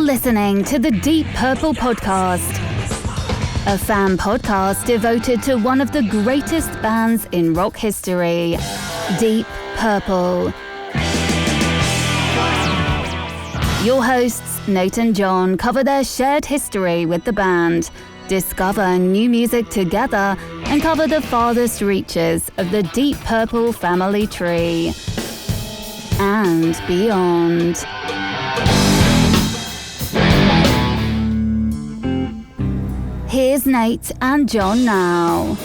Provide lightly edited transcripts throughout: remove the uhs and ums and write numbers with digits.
listening to the Deep Purple Podcast, a fan podcast devoted to one of the greatest bands in rock history, Deep Purple. Your hosts, Nate and John, cover their shared history with the band, discover new music together, and cover the farthest reaches of the Deep Purple family tree and beyond. Here's Nate and John now.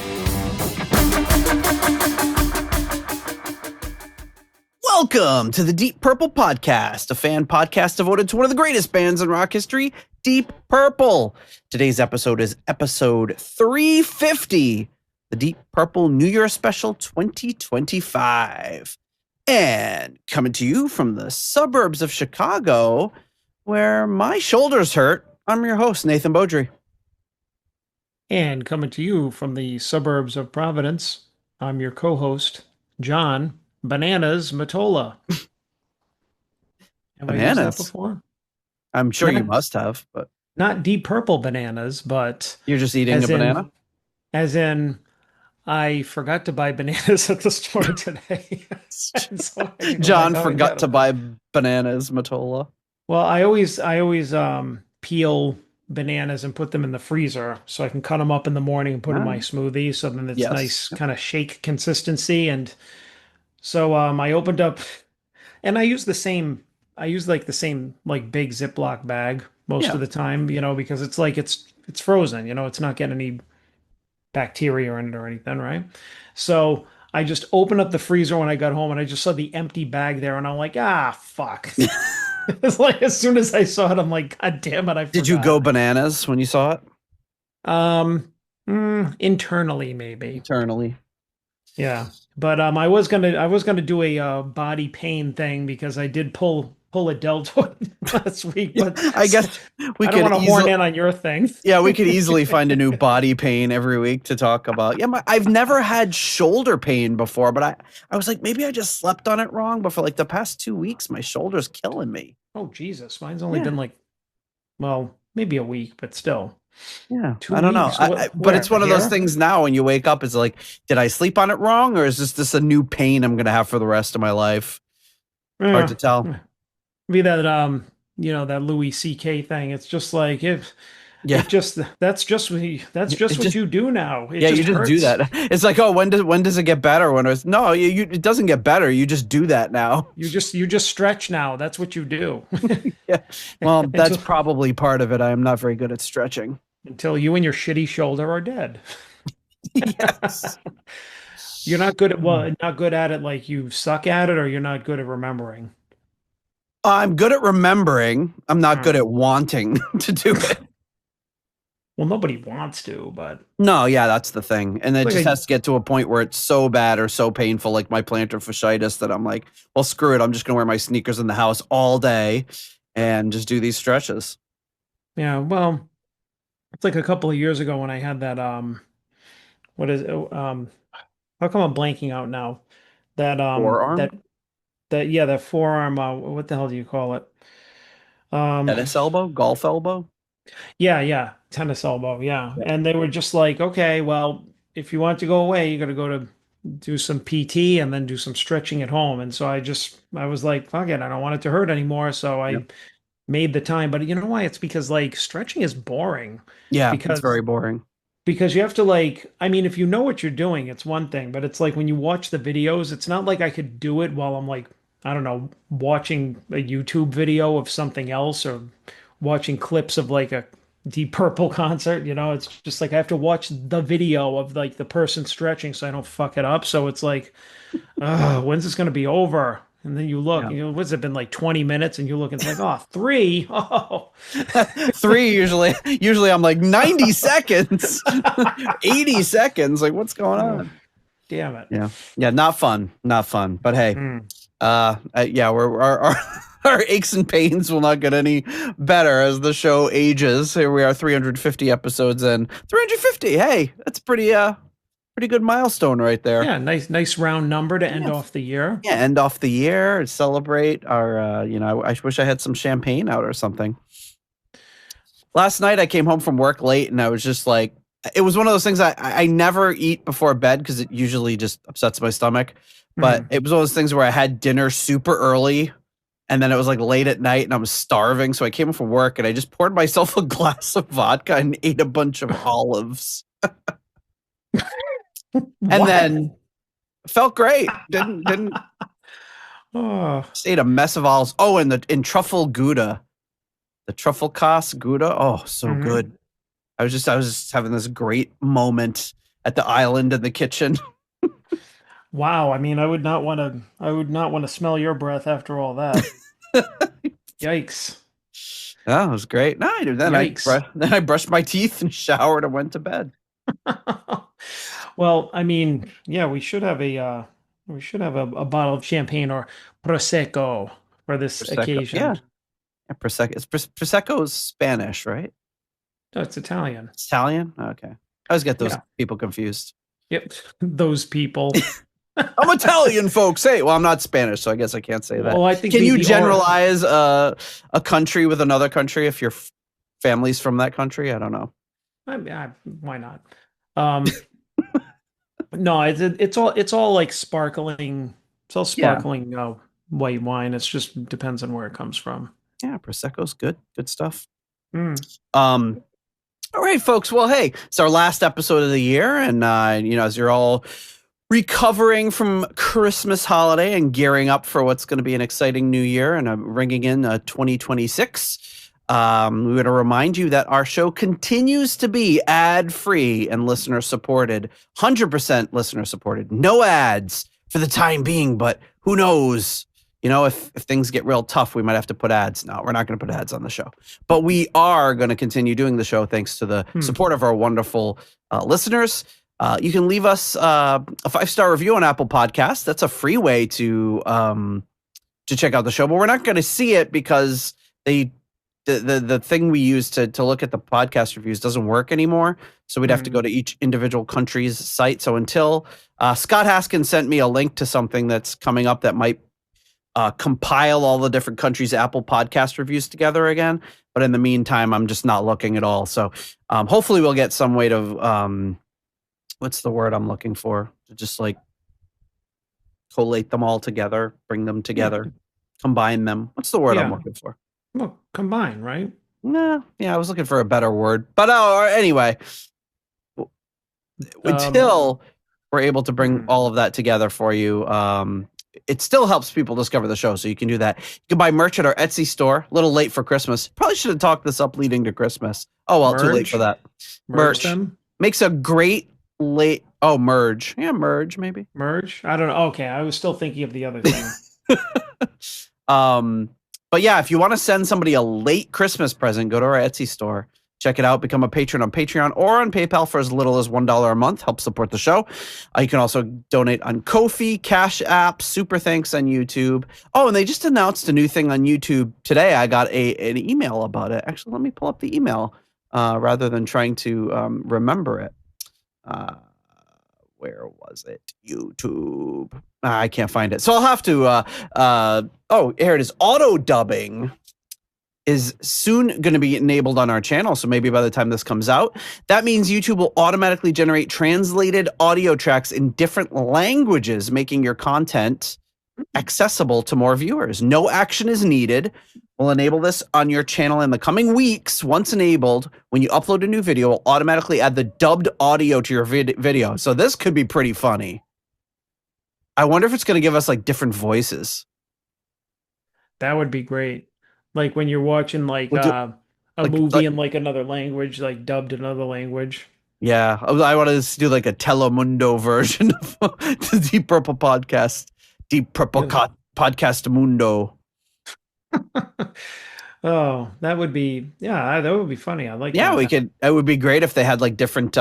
Welcome to the Deep Purple Podcast, a fan podcast devoted to one of the greatest bands in rock history, Deep Purple. Today's episode is episode 350, the Deep Purple New Year Special 2025. And coming to you from the suburbs of Chicago, where my shoulders hurt, I'm your host, Nathan Beaudry. And coming to you from the suburbs of Providence, I'm your co-host, John Bananas Matola. Have Bananas? I used that before? I'm sure you must have, but Not Deep Purple bananas, but you're just eating a banana? As in, I forgot to buy bananas at the store today. So John forgot to buy bananas, Matola. Well, I always peel bananas and put them in the freezer so I can cut them up in the morning and put in my smoothie. So then it's nice kind of shake consistency. And so I opened up and I use like the same like big Ziploc bag most of the time, because it's like, it's frozen, it's not getting any bacteria in it or anything. Right. So I just opened up the freezer when I got home and I just saw the empty bag there and I'm like, fuck. It's like as soon as I saw it, I'm like, God damn it! I forgot. Did you go bananas when you saw it? Internally, maybe. Internally, yeah. But I was gonna do a body pain thing because I did pull a deltoid last week. But I guess we could want to horn in on your thing. Yeah, we could easily find a new body pain every week to talk about. Yeah, I've never had shoulder pain before, but I was like, maybe I just slept on it wrong. But for like the past 2 weeks, my shoulder's killing me. Oh Jesus, mine's only been like, well, maybe a week, but still. Yeah, 2 I don't know. weeks. But it's one of those things now when you wake up, it's like, did I sleep on it wrong, or is this a new pain I'm going to have for the rest of my life? Hard to tell. Be that that Louis C.K. thing. It's just like that's just what you do now. You just do that. It's like, oh, when does it get better? It doesn't get better. You just do that now. You just stretch now. That's what you do. Yeah. Well, that's probably part of it. I am not very good at stretching. Until you and your shitty shoulder are dead. Yes. You're not good at it like you suck at it, or you're not good at remembering. I'm good at remembering. I'm not good at wanting to do it. Well, nobody wants to, but no, yeah, that's the thing. And it just has to get to a point where it's so bad or so painful, like my plantar fasciitis, that I'm like, well, screw it. I'm just going to wear my sneakers in the house all day and just do these stretches. Yeah, well, it's like a couple of years ago when I had that, what is it? How come I'm blanking out now? That, forearm? That forearm, what the hell do you call it? Tennis elbow? Golf elbow? Yeah, tennis elbow, yeah. And they were just like, okay, well, if you want to go away, you got to go to do some PT and then do some stretching at home. And so I was like, fuck it, I don't want it to hurt anymore. So I made the time. But you know why? It's because like stretching is boring. Yeah, it's very boring. Because you have to if you know what you're doing, it's one thing, but it's like when you watch the videos, it's not like I could do it while I'm like, I don't know, watching a YouTube video of something else or watching clips of like a Deep Purple concert. It's just like I have to watch the video of like the person stretching so I don't fuck it up. So it's like, when's this going to be over? And then you look, what's it been like 20 minutes? And you look and it's like, 3. Oh, 3 usually. Usually I'm like 90 seconds, 80 seconds. Like, what's going on? Damn it. Yeah. Not fun. But hey, our aches and pains will not get any better as the show ages. Here we are, 350 episodes in. 350. Hey, that's pretty good milestone right there. Yeah, nice round number to end off the year. Yeah, end off the year, celebrate our. I wish I had some champagne out or something. Last night I came home from work late and I was just like, it was one of those things I never eat before bed because it usually just upsets my stomach. But it was one of those things where I had dinner super early and then it was like late at night and I was starving. So I came home from work and I just poured myself a glass of vodka and ate a bunch of olives. And then felt great. Didn't just ate a mess of olives. Oh, and in truffle Gouda. The truffle Kaas Gouda. Oh, so good. I was just having this great moment at the island in the kitchen. Wow. I mean, I would not want to smell your breath after all that. Yikes. Oh, it was great. No, then I brushed my teeth and showered and went to bed. Well, I mean, yeah, we should have a bottle of champagne or prosecco for this occasion. Yeah, prosecco. Prosecco is Spanish, right? No, it's Italian. It's Italian? Okay. I always get those people confused. Yep, those people. I'm Italian, folks. Hey, well, I'm not Spanish, so I guess I can't say that. Well, I think can you generalize a country with another country if your family's from that country? I don't know. Why not? No, it's all like sparkling. It's all sparkling white wine. It's just depends on where it comes from. Yeah, Prosecco's good stuff. All right, folks. Well, hey, it's our last episode of the year, and as you're all recovering from Christmas holiday and gearing up for what's going to be an exciting new year and ringing in 2026. We want to remind you that our show continues to be ad-free and listener-supported, 100% listener-supported, no ads for the time being, but who knows? If things get real tough, we might have to put ads. No, we're not going to put ads on the show. But we are going to continue doing the show thanks to the support of our wonderful listeners. You can leave us a 5-star review on Apple Podcasts. That's a free way to check out the show. But we're not going to see it because the thing we use to look at the podcast reviews doesn't work anymore. So we'd have to go to each individual country's site. So until Scott Haskins sent me a link to something that's coming up that might compile all the different countries' Apple podcast reviews together again. But in the meantime, I'm just not looking at all. So hopefully we'll get some way to, what's the word I'm looking for? To just like collate them all together, bring them together, combine them. What's the word I'm looking for? Well, combine, right? Nah, I was looking for a better word. But anyway, until we're able to bring all of that together for you, it still helps people discover the show, so you can do that. You can buy merch at our Etsy store. A little late for Christmas. Probably should have talked this up leading to Christmas. Oh, well, too late for that. Merch makes a great late. Oh, merge. Yeah, merge maybe. Merge? I don't know. Okay, I was still thinking of the other thing. But yeah, if you want to send somebody a late Christmas present, go to our Etsy store. Check it out. Become a patron on Patreon or on PayPal for as little as $1 a month. Help support the show. You can also donate on Ko-fi, Cash App, Super Thanks on YouTube. Oh, and they just announced a new thing on YouTube today. I got an email about it. Actually, let me pull up the email rather than trying to remember it. Where was it? YouTube. I can't find it. So I'll have to. Here it is. Auto dubbing is soon going to be enabled on our channel. So maybe by the time this comes out, that means YouTube will automatically generate translated audio tracks in different languages, making your content accessible to more viewers. No action is needed. We'll enable this on your channel in the coming weeks. Once enabled, when you upload a new video, we'll automatically add the dubbed audio to your video. So this could be pretty funny. I wonder if it's going to give us like different voices. That would be great. Like when you're watching like a movie in like another language, like dubbed in another language. Yeah, I want to do like a Telemundo version of the Deep Purple podcast. Deep Purple Podcast Mundo. Oh, that would be that would be funny. I like. Yeah, we could. It would be great if they had like different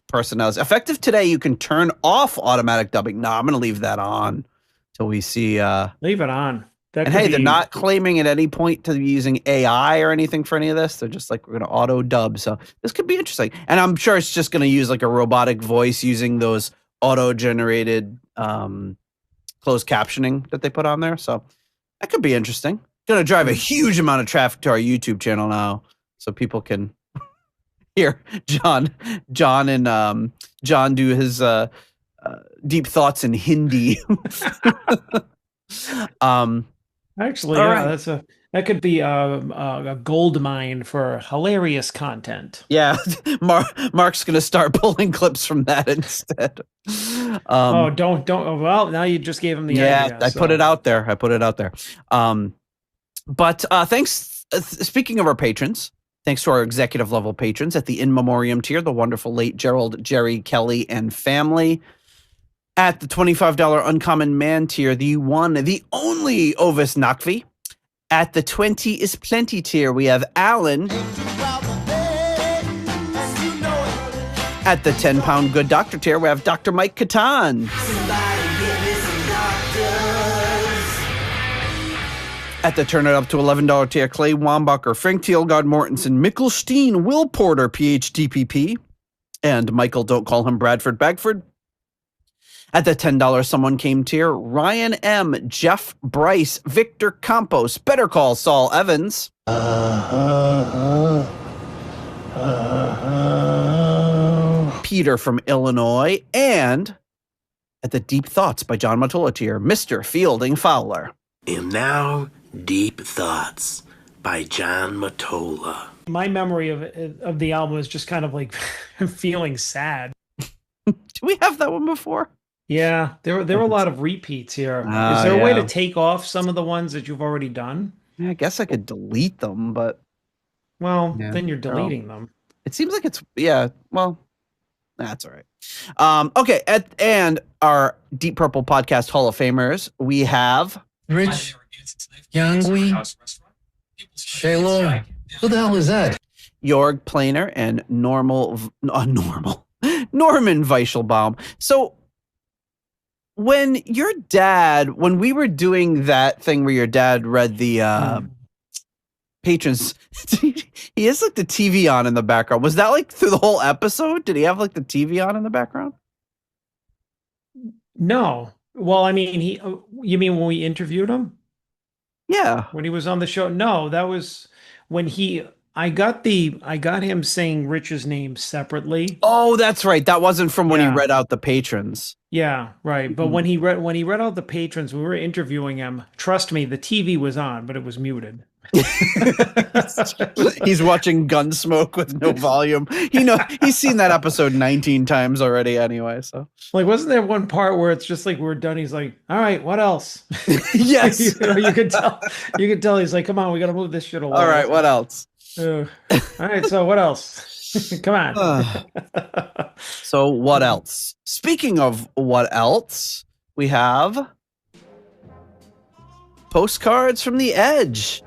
personalities. Effective today, you can turn off automatic dubbing. No, I'm going to leave that on till we see. Leave it on. And hey, they're not claiming at any point to be using AI or anything for any of this. They're just like, we're going to auto dub. So this could be interesting. And I'm sure it's just going to use like a robotic voice using those auto generated closed captioning that they put on there. So that could be interesting. Going to drive a huge amount of traffic to our YouTube channel now so people can hear John and John do his deep thoughts in Hindi. Actually, right. That could be a gold mine for hilarious content. Yeah, Mark's going to start pulling clips from that instead. Don't. Well, now you just gave him the idea. I put it out there. But thanks. Speaking of our patrons, thanks to our executive level patrons at the In Memoriam tier, the wonderful late Gerald, Jerry, Kelly, and family. At the $25 Uncommon Man tier, the one, the only Ovis Nakvi. At the 20 is Plenty tier, we have Alan. At the 10-pound Good Doctor tier, we have Dr. Mike Catan. At the Turn It Up to $11 tier, Clay Wambacher, Frank Thielgard Mortensen, Mikkel Steen, Will Porter, PhDPP, and Michael, don't call him Bradford Bagford. At the $10 Someone Came tier, Ryan M., Jeff Bryce, Victor Campos, Better Call Saul Evans. Peter from Illinois, and at the Deep Thoughts by John Matola tier, Mr. Fielding Fowler. And now, Deep Thoughts by John Matola. My memory of the album is just kind of like feeling sad. Do we have that one before? Yeah, there were a lot of repeats here. Is there a way to take off some of the ones that you've already done? Yeah, I guess I could delete them, but... Well, then you're deleting them. It seems like it's... Yeah, well, that's all right. Okay, and our Deep Purple Podcast Hall of Famers, we have... Rich, Yangui, Shaylor. Who the hell is that? Jorg Planer and Norman Weichelbaum. So... when we were doing that thing where your dad read the patrons, he has like the TV on in the background. Was that like through the whole episode? Did he have like the TV on in the background? No. Well, I mean, you mean when we interviewed him? Yeah. When he was on the show? No, that was when I got him saying Rich's name separately. Oh, that's right. That wasn't from when he read out the patrons. Yeah, right. But when he read out the patrons, we were interviewing him. Trust me, the TV was on, but it was muted. He's watching Gunsmoke with no volume. He's seen that episode 19 times already anyway. So, like, wasn't there one part where it's just like we're done? He's like, "All right, what else?" Yes, you could tell. You could tell he's like, "Come on, we got to move this shit along." All right, what else? All right, so what else? Come on. So what else? Speaking of what else, we have postcards from the edge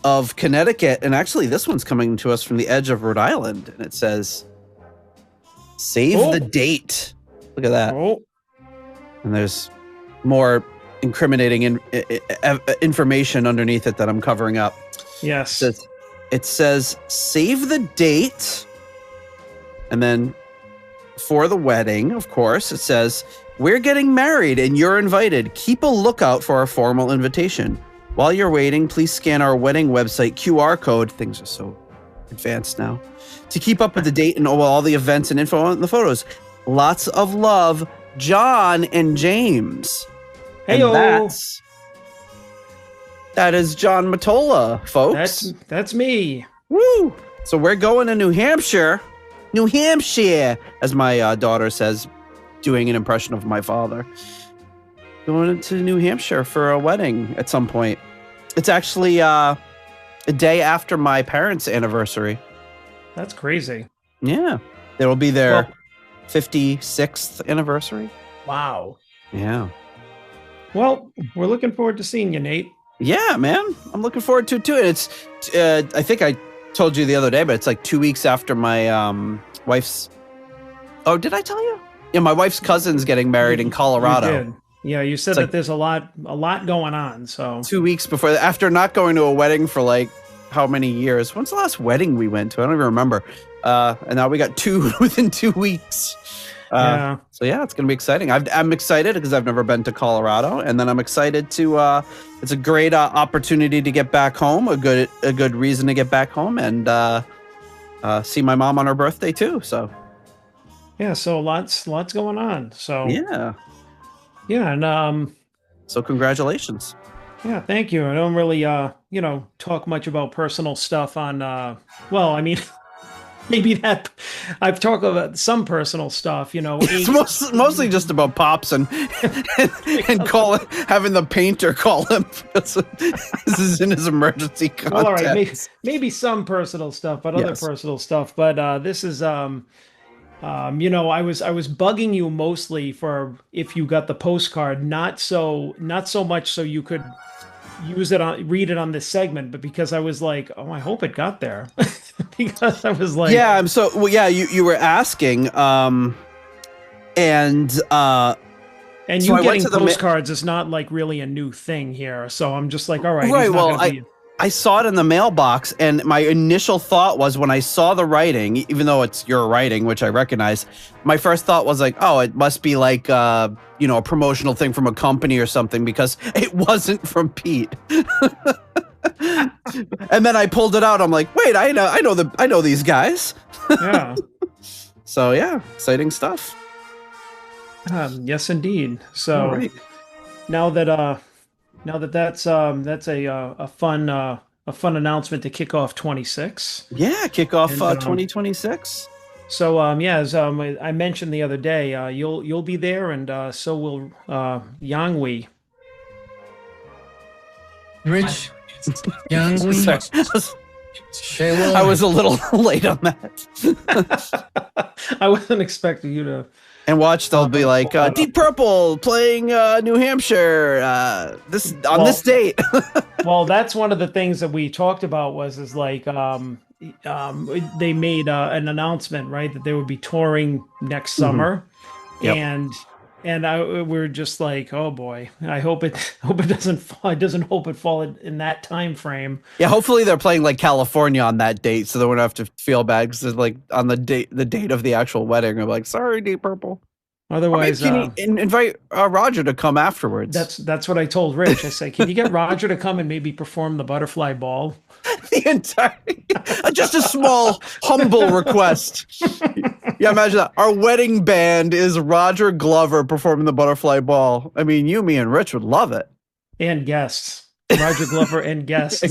of Connecticut. And actually, this one's coming to us from the edge of Rhode Island. And it says, save the date. Look at that. Oh. And there's more incriminating information underneath it that I'm covering up. Yes. It says, save the date. And then for the wedding, of course, it says, we're getting married and you're invited. Keep a lookout for our formal invitation. While you're waiting, please scan our wedding website QR code. Things are so advanced now. To keep up with the date and all the events and info on the photos. Lots of love, John and James. Hey-o. That is John Matola, folks. That's me. Woo! So we're going to New Hampshire, as my daughter says, doing an impression of my father. Going to New Hampshire for a wedding at some point. It's actually a day after my parents' anniversary. That's crazy. Yeah. It'll be their 56th anniversary. Wow. Yeah. Well, we're looking forward to seeing you, Nate. Yeah, man. I'm looking forward to it, too. And it's, I think I told you the other day, but it's like 2 weeks after my wife's... Oh, did I tell you? Yeah, my wife's cousin's getting married in Colorado. You did. Yeah, you said that there's a lot going on, so... 2 weeks before, after not going to a wedding for like, how many years? When's the last wedding we went to? I don't even remember. And now we got two within 2 weeks. So yeah, it's gonna be exciting. I'm excited because I've never been to Colorado, and then I'm excited to. It's a great opportunity to get back home. A good reason to get back home and see my mom on her birthday too. So yeah, so lots going on. So yeah, and so congratulations. Yeah, thank you. I don't really talk much about personal stuff on well, I mean. Maybe that I've talked about some personal stuff, It's mostly just about Pops and having the painter call him. This is in his emergency contact. Well, all right, maybe some personal stuff, but other personal stuff. But this is I was bugging you mostly for if you got the postcard, not so much so you could read it on this segment, but because I was like, oh, I hope it got there. Because I was like, yeah, you were asking, and you getting postcards is not like really a new thing here, so I'm just like, all right, right. Well, I saw it in the mailbox, and my initial thought was when I saw the writing, even though it's your writing, which I recognize, my first thought was like, oh, it must be like a promotional thing from a company or something, because it wasn't from Pete. And then I pulled it out. I'm like, wait, I know these guys. Yeah. So yeah, exciting stuff. Yes, indeed. So right. now that that's a fun announcement to kick off 26. Yeah, kick off 2026. So as I mentioned the other day, you'll be there, and so will Yangui. Rich, Yangui, Shayla. I was a little late on that. I wasn't expecting you to. And watch, they'll be like Deep Purple playing New Hampshire this date. Well, that's one of the things that we talked about is like they made an announcement, right, that they would be touring next summer, and we were just like, oh boy, I hope it doesn't fall in that time frame. Yeah, hopefully they're playing like California on that date, so they won't have to feel bad because like on the date of the actual wedding, I'm like, sorry, Deep Purple. Otherwise, can you invite Roger to come afterwards? That's what I told Rich. I said, can you get Roger to come and maybe perform the Butterfly Ball? The entire, just a small, humble request. Yeah, imagine that. Our wedding band is Roger Glover performing the Butterfly Ball. I mean, you, me, and Rich would love it. And guests. Roger Glover and guests.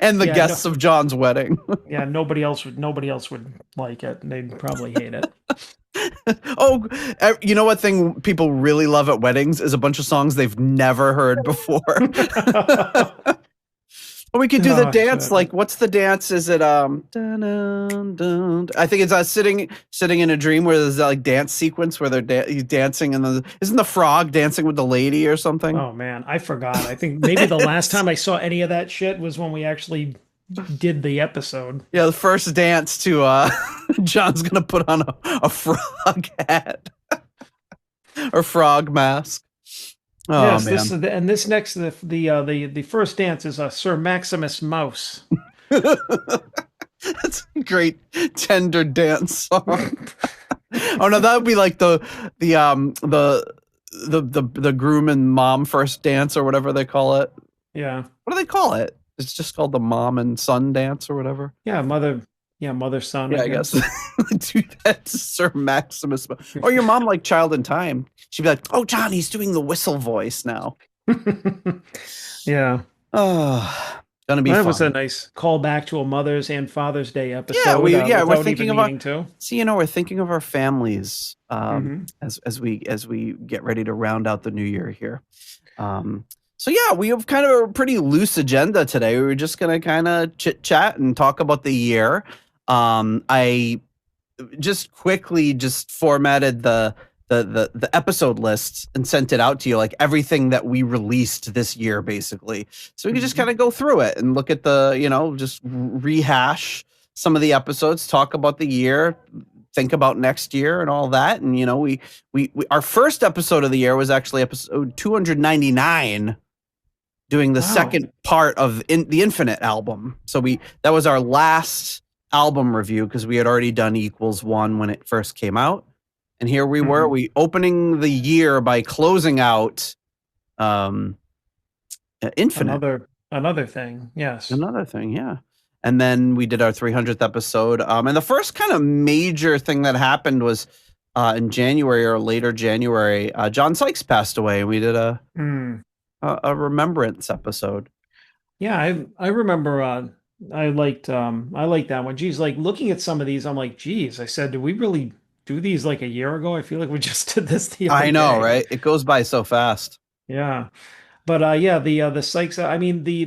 And the guests of John's wedding. Yeah, nobody else would like it. They'd probably hate it. Oh, you know what thing people really love at weddings is a bunch of songs they've never heard before. Or we could do the dance. Shit. Like, what's the dance? Is it dun, dun, dun. I think it's sitting in a dream where there's that like dance sequence where he's dancing and isn't the frog dancing with the lady or something? Oh man, I forgot. I think maybe the last time I saw any of that shit was when we actually did the episode. Yeah, the first dance to John's gonna put on a frog hat or frog mask. Oh, yes, man. This next the first dance is Sir Maximus Mouse. That's a great tender dance song. Oh no, that would be like the groom and mom first dance or whatever they call it. Yeah. What do they call it? It's just called the mom and son dance or whatever. Yeah, mother son. Yeah, I guess. Do that to Sir Maximus. Or your mom like Child in Time. She'd be like, oh, John, he's doing the whistle voice now. Yeah. Oh, gonna be fun. That was a nice callback to a Mother's and Father's Day episode. Yeah, we're thinking of we're thinking of our families as we get ready to round out the new year here. So yeah, we have kind of a pretty loose agenda today. We were just going to kind of chit chat and talk about the year. I just quickly formatted the episode list and sent it out to you, like everything that we released this year, basically. So we can just kind of go through it and look at just rehash some of the episodes, talk about the year, think about next year and all that. And, we our first episode of the year was actually episode 299. Doing the second part of the Infinite album. So that was our last album review because we had already done Equals 1 when it first came out. And here we were, we opening the year by closing out Infinite. Another thing, yes. Another thing, yeah. And then we did our 300th episode. And the first kind of major thing that happened was in January or later January, John Sykes passed away, and we did a remembrance episode. Yeah, I remember. I liked that one. Geez, like looking at some of these, I'm like, geez. I said, did we really do these like a year ago? I feel like we just did this the other I know, day. right? It goes by so fast. Yeah, but yeah, the Sykes. I mean, the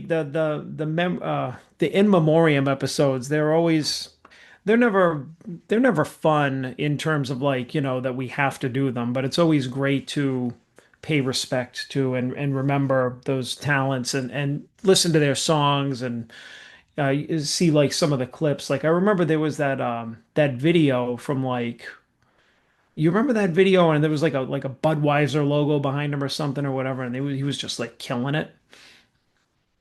in memoriam episodes. They're never fun in terms of like, that we have to do them, but it's always great to pay respect to and remember those talents and listen to their songs and see like some of the clips. Like I remember there was that video from like, you remember that video, and there was like a Budweiser logo behind him or something or whatever, and he was just like killing it.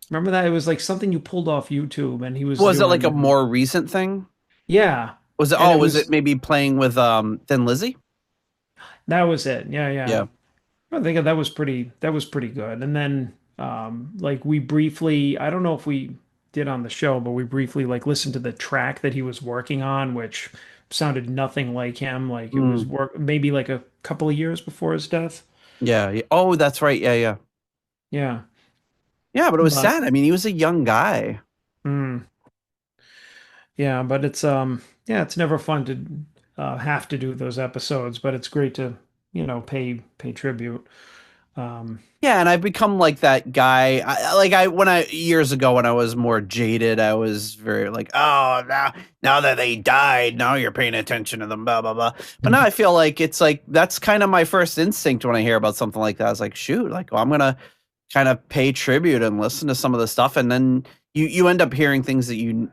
Remember that? It was like something you pulled off YouTube, and he was. Was it like a more recent thing? Yeah. Was it? Was it maybe playing with Thin Lizzy? That was it. Yeah. I think that was pretty good. And then like we briefly, I don't know if we did on the show, but we briefly like listened to the track that he was working on, which sounded nothing like him. Like it was maybe like a couple of years before his death. Yeah. Oh, that's right. Yeah. Yeah. Yeah, but it was sad. I mean, he was a young guy. Yeah, but it's it's never fun to have to do those episodes, but it's great to, pay tribute. Yeah, and I've become like that guy. Years ago when I was more jaded, I was very like, oh, now that they died, now you're paying attention to them, blah blah blah. But now I feel like it's like that's kind of my first instinct when I hear about something like that. I was like, shoot, like I'm gonna kind of pay tribute and listen to some of the stuff, and then you end up hearing things that you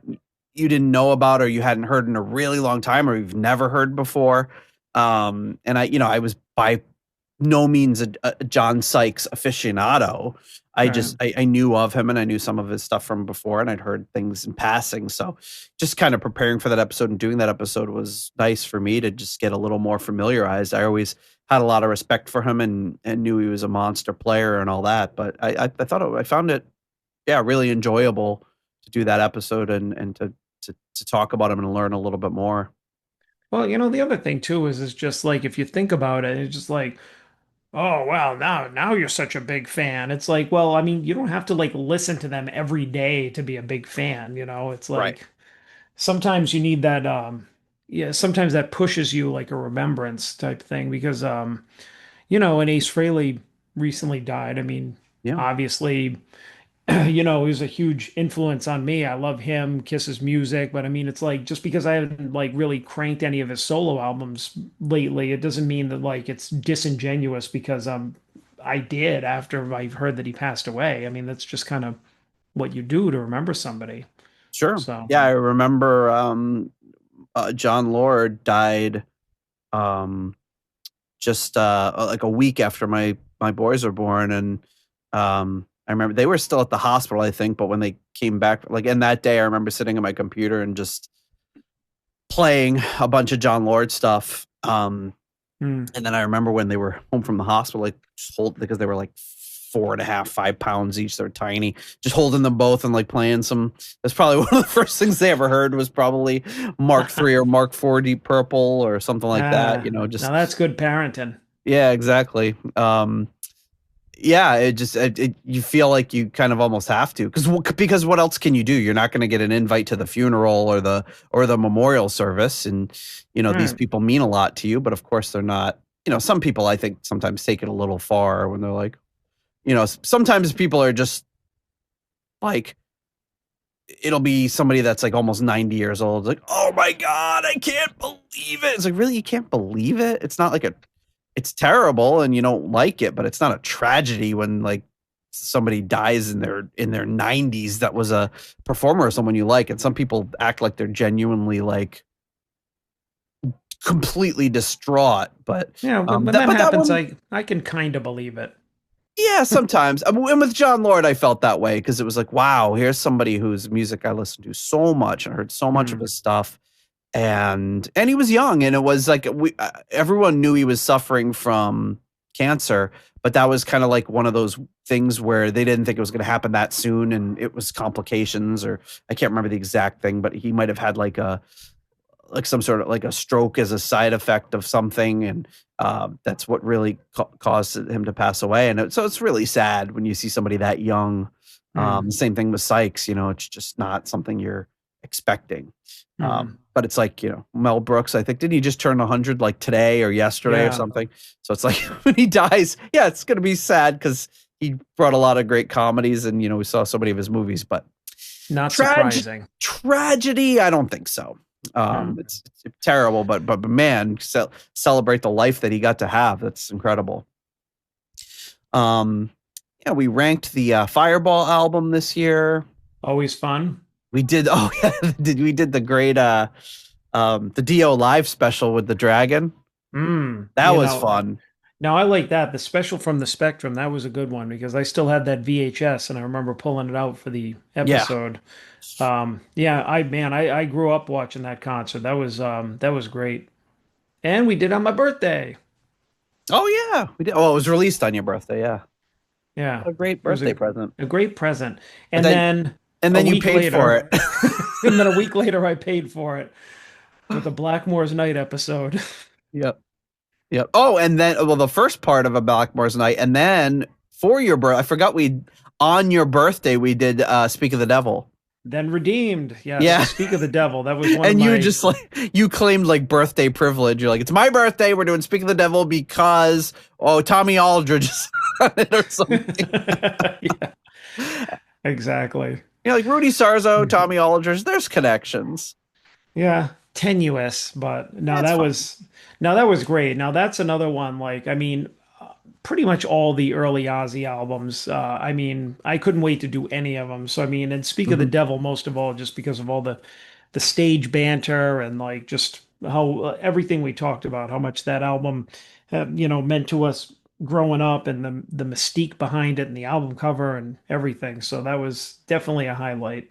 didn't know about or you hadn't heard in a really long time or you've never heard before. And I was by no means a John Sykes aficionado. I knew of him and I knew some of his stuff from before, and I'd heard things in passing. So just kind of preparing for that episode and doing that episode was nice for me to just get a little more familiarized. I always had a lot of respect for him and knew he was a monster player and all that. But I found it, really enjoyable to do that episode and to talk about him and learn a little bit more. Well, the other thing too is just like, if you think about it, it's just like, oh, well, now you're such a big fan. It's like, well, I mean, you don't have to like listen to them every day to be a big fan, It's like sometimes you need that sometimes that pushes you like a remembrance type thing because and Ace Frehley recently died. I mean, obviously he was a huge influence on me. I love him, Kiss's music, but I mean, it's like just because I haven't like really cranked any of his solo albums lately, it doesn't mean that like it's disingenuous because I did after I heard that he passed away. I mean, that's just kind of what you do to remember somebody. Sure. So yeah, I remember Jon Lord died just like a week after my boys were born, and I remember they were still at the hospital, I think, but when they came back, like in that day, I remember sitting at my computer and just playing a bunch of Jon Lord stuff. And then I remember when they were home from the hospital, like because they were like 4.5, 5 pounds each. They're tiny, just holding them both and like playing some. That's probably one of the first things they ever heard was probably Mark III or Mark IV Deep Purple or something like that. Just now that's good parenting. Yeah, exactly. You feel like you kind of almost have to because what else can you do? You're not going to get an invite to the funeral or the memorial service, and these people mean a lot to you, but of course they're not. Some people I think sometimes take it a little far when they're like, sometimes people are just like, it'll be somebody that's like almost 90 years old, like, oh my God, I can't believe it. It's like, really, you can't believe it? It's not like it's terrible and you don't like it, but it's not a tragedy when like somebody dies in their 90s that was a performer or someone you like. And some people act like they're genuinely like completely distraught. But yeah, when that happens, I can kind of believe it. Yeah, sometimes. And with Jon Lord, I felt that way because it was like, wow, here's somebody whose music I listened to so much and heard so much of his stuff. and he was young, and it was like everyone knew he was suffering from cancer, but that was kind of like one of those things where they didn't think it was going to happen that soon, and it was complications, or I can't remember the exact thing, but he might have had like some sort of like a stroke as a side effect of something, and that's what really caused him to pass away. And so it's really sad when you see somebody that young. Same thing with Sykes, it's just not something you're expecting. But it's like, Mel Brooks, I think, did he just turn 100 like today or yesterday or something? So it's like when he dies, it's going to be sad because he brought a lot of great comedies, and, we saw so many of his movies, but not surprising. Tragedy, I don't think so. It's terrible, but man, celebrate the life that he got to have. That's incredible. We ranked the Fireball album this year. Always fun. We did. Oh yeah, we did the great the Dio live special with the dragon. That was fun. Now I like that. The special from the Spectrum, that was a good one because I still had that VHS and I remember pulling it out for the episode. I grew up watching that concert. That was great. And we did on my birthday. Oh yeah, we did. Oh, it was released on your birthday. Yeah. Yeah. What a great birthday present. A great present. And then you paid for it. And then a week later I paid for it with the Blackmore's Night episode. Yep. Oh, and then the first part of a Blackmore's Night, and then for your birthday, I forgot on your birthday we did Speak of the Devil. Then Redeemed. Yeah. Speak of the Devil. That was one and of my... you just you claimed like birthday privilege. You're like, it's my birthday. We're doing Speak of the Devil because Tommy Aldridge is on it or something. Yeah. Exactly. Like Rudy Sarzo, Tommy Aldridge. There's connections. Yeah, tenuous, but that was great. Now that's another one. Like, I mean, pretty much all the early Ozzy albums. I couldn't wait to do any of them. So and Speak of the Devil most of all, just because of all the stage banter and like just how everything we talked about, how much that album, meant to us growing up, and the mystique behind it and the album cover and everything. So that was definitely a highlight.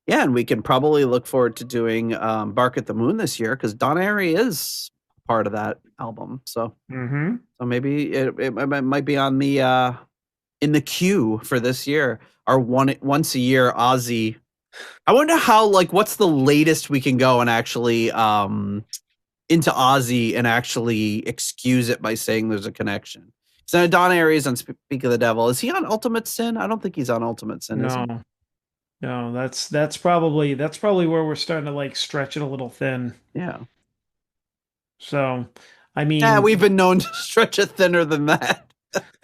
Yeah, and we can probably look forward to doing Bark at the Moon this year because Don Airey is part of that album. So, so maybe it might be on the in the queue for this year. Our once a year Ozzy. I wonder how what's the latest we can go and actually into Ozzy and actually excuse it by saying there's a connection. So Don Airey is on Speak of the Devil. Is he on Ultimate Sin? I don't think he's on Ultimate Sin. No, that's probably where we're starting to stretch it a little thin. Yeah. So, we've been known to stretch it thinner than that.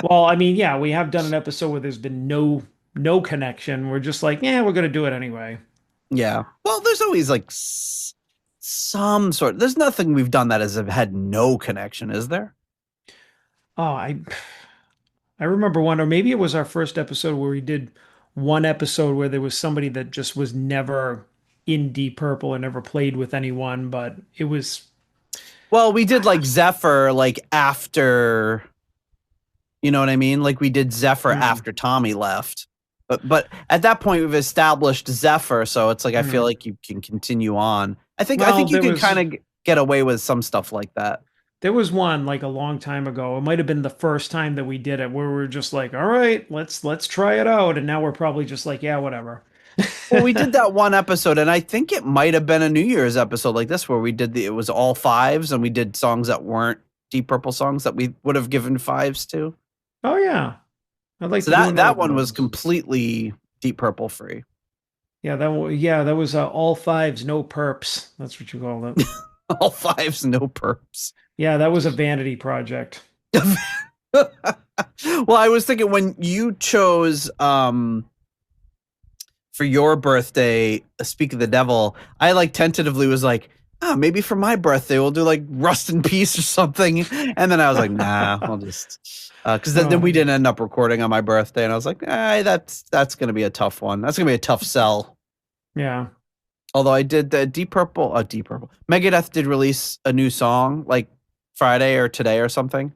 Well, we have done an episode where there's been no connection. We're just like, we're going to do it anyway. Yeah. Well, there's always some sort. There's nothing we've done that has had no connection, is there? Oh, I remember one, or maybe it was our first episode where we did one episode where there was somebody that just was never in Deep Purple and never played with anyone, but it was... Well, we did Zephyr after, you know what I mean? We did Zephyr after Tommy left. But at that point we've established Zephyr, so it's I feel like you can continue on. I think you can kind of get away with some stuff like that. There was one a long time ago. It might have been the first time that we did it where we were just all right, let's try it out. And now we're probably just whatever. Well, we did that one episode, and I think it might have been a New Year's episode like this where we did it was all fives, and we did songs that weren't Deep Purple songs that we would have given fives to. Oh yeah. I'd like so that one was completely Deep Purple free. Yeah, that was all fives, no perps. That's what you call it. All fives, no perps. Yeah, that was a vanity project. Well, I was thinking when you chose for your birthday Speak of the Devil, I tentatively was maybe for my birthday we'll do Rust in Peace or something. And then I was nah, I'll just because then we didn't end up recording on my birthday, and I was that's gonna be a tough one. That's gonna be a tough sell. Yeah. Although I did the Deep Purple. Megadeth did release a new song Friday or today or something.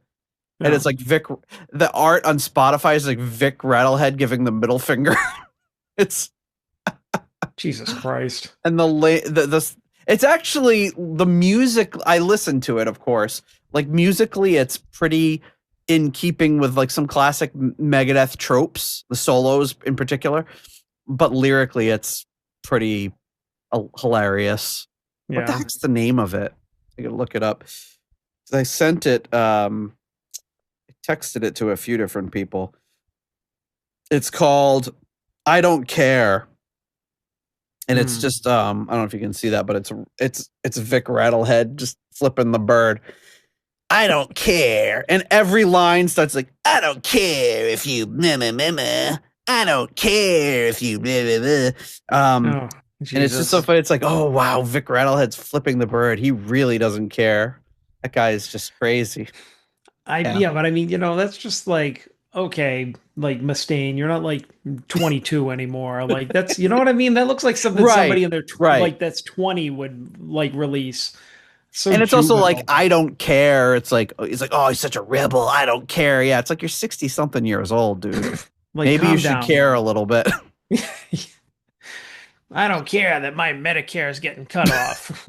Yeah. And it's Vic, the art on Spotify is Vic Rattlehead giving the middle finger. It's Jesus Christ. And It's actually the music. I listened to it, of course. Like musically, it's pretty in keeping with like some classic Megadeth tropes, the solos in particular. But lyrically, it's pretty hilarious. Yeah. What the heck's the name of it? I gotta look it up. I sent it. I texted it to a few different people. It's called "I Don't Care," and it's just I don't know if you can see that, but it's Vic Rattlehead just flipping the bird. I don't care, and every line starts like, "I don't care if you meh meh meh meh. I don't care if you blah blah blah." And it's just so funny. It's like, oh wow, Vic Rattlehead's flipping the bird. He really doesn't care. That guy is just crazy. Yeah, but I mean, that's just like, okay, like Mustaine, you're not like 22 anymore. Like that's, you know what I mean? That looks like something somebody in their like that's 20 would like release. So and it's also like, I don't care. It's like, oh, he's such a rebel. I don't care. Yeah, it's like you're 60 something years old, dude. Like, maybe you should care a little bit. I don't care that my Medicare is getting cut off.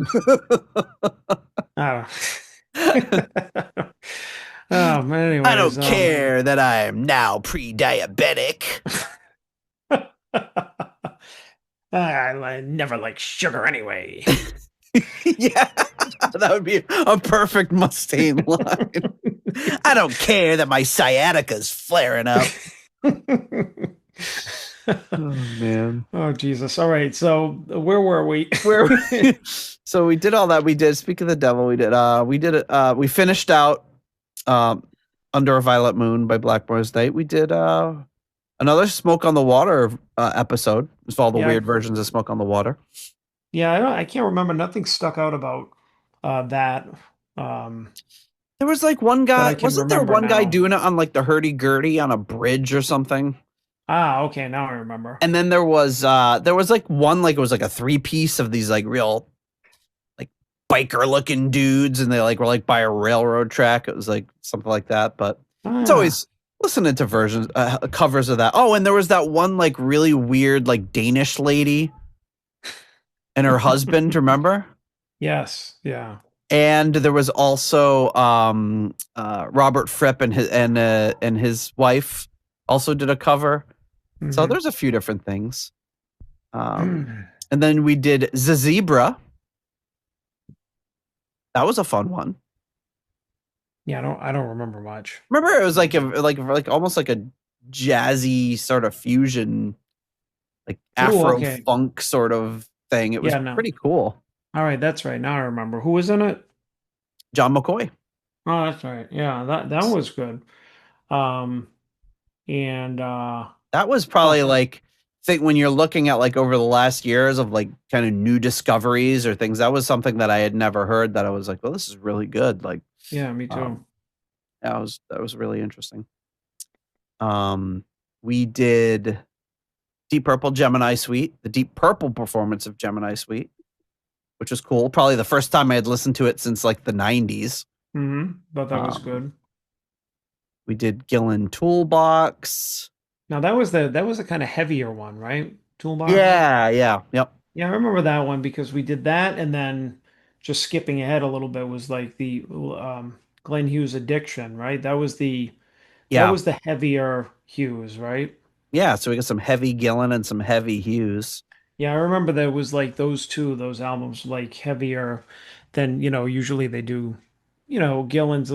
Anyways, I don't care that I am now pre-diabetic. I never liked sugar anyway. Yeah, that would be a perfect Mustaine line. I don't care that my sciatica's flaring up. Oh man. Oh Jesus. All right. So where were we? So we did all that. We did Speak of the Devil. We finished out Under a Violet Moon by Blackmore's Night. We did another Smoke on the Water episode. It's all the weird versions of Smoke on the Water. Yeah, I can't remember. Nothing stuck out about that. There was like one guy. Wasn't there one guy doing it on like the hurdy-gurdy on a bridge or something? Ah, okay, now I remember. And then there was like one, like it was like a 3-piece of these like real like biker looking dudes, and they like were like by a railroad track. It was like something like that. But it's always listening to versions, covers of that. Oh, and there was that one like really weird like Danish lady and her husband, remember? Yes, yeah. And there was also Robert Fripp and his wife also did a cover. Mm-hmm. So there's a few different things. And then we did The Zebra. That was a fun one. Yeah, I don't remember much. Remember, it was like almost like a jazzy sort of fusion, like Afro funk sort of thing. It was pretty cool. All right, that's right. Now I remember. Who was in it? John McCoy. Oh, that's right. Yeah, that was good. That was probably like, think when you're looking at like over the last years of like kind of new discoveries or things, that was something that I had never heard that I was like, well, this is really good. Like, yeah, me too. That was really interesting. We did Deep Purple Gemini Suite, the Deep Purple performance of Gemini Suite, which was cool. Probably the first time I had listened to it since like the 90s. But that was good. We did Gillan Toolbox. Now that was a kind of heavier one, right? Toolbox. Yeah, yep. Yeah, I remember that one because we did that, and then just skipping ahead a little bit was like the Glenn Hughes Addiction, right? That was the heavier Hughes, right? Yeah, so we got some heavy Gillan and some heavy Hughes. Yeah, I remember there was like those albums like heavier than usually they do. Gillan's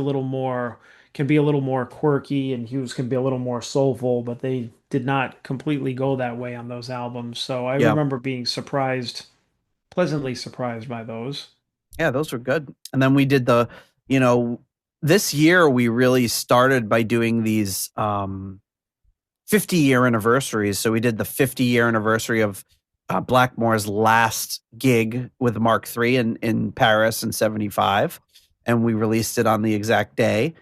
can be a little more quirky, and Hughes can be a little more soulful, but they did not completely go that way on those albums. So I remember being pleasantly surprised by those. Yeah, those were good. And then we did this year we really started by doing these 50-year anniversaries. So we did the 50-year anniversary of Blackmore's last gig with Mark III in Paris in 1975, and we released it on the exact day.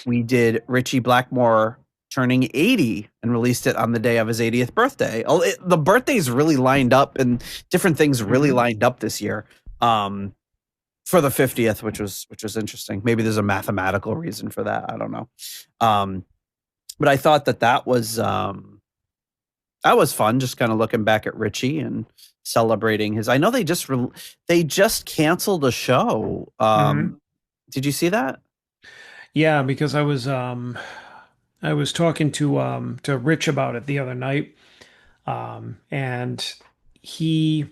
We did Ritchie Blackmore turning 80 and released it on the day of his 80th birthday. The birthdays really lined up, and different things really lined up this year for the 50th, which was interesting. Maybe there's a mathematical reason for that. I don't know. But I thought that was fun, just kind of looking back at Ritchie and celebrating his. I know they just canceled a show. Did you see that? Yeah, because I was talking to Rich about it the other night, and he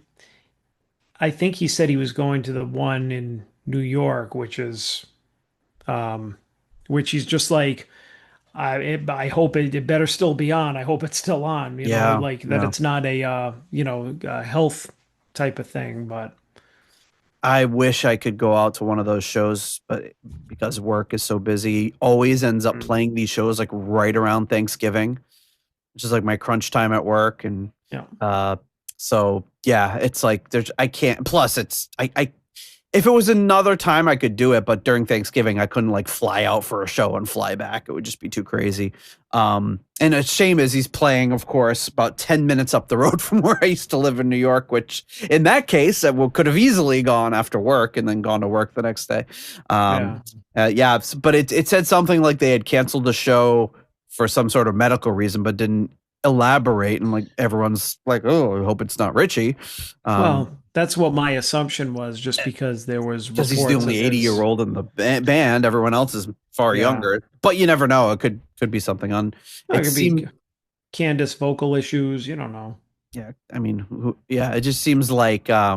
I think he said he was going to the one in New York, um, which he's just like, I hope it better still be on. I hope it's still on, Yeah, like that yeah. it's not a health type of thing, but I wish I could go out to one of those shows, but because work is so busy, always ends up mm, playing these shows like right around Thanksgiving, which is like my crunch time at work. And yeah. so yeah, it's like I can't. Plus, I if it was another time I could do it, but during Thanksgiving I couldn't like fly out for a show and fly back. It would just be too crazy. And a shame is he's playing, of course, about 10 minutes up the road from where I used to live in New York, which in that case I could have easily gone after work and then gone to work the next day. Yeah. But it said something like they had canceled the show for some sort of medical reason, but didn't elaborate. And like everyone's like, oh, I hope it's not Richie. Well, that's what my assumption was, just because there was Because he's the reports only of his- 80-year-old in the band. Everyone else is far Yeah. younger. But you never know. It could be something on. It It could seemed, be Candace vocal issues. You don't know. yeah. I mean, yeah. It just seems like, yeah.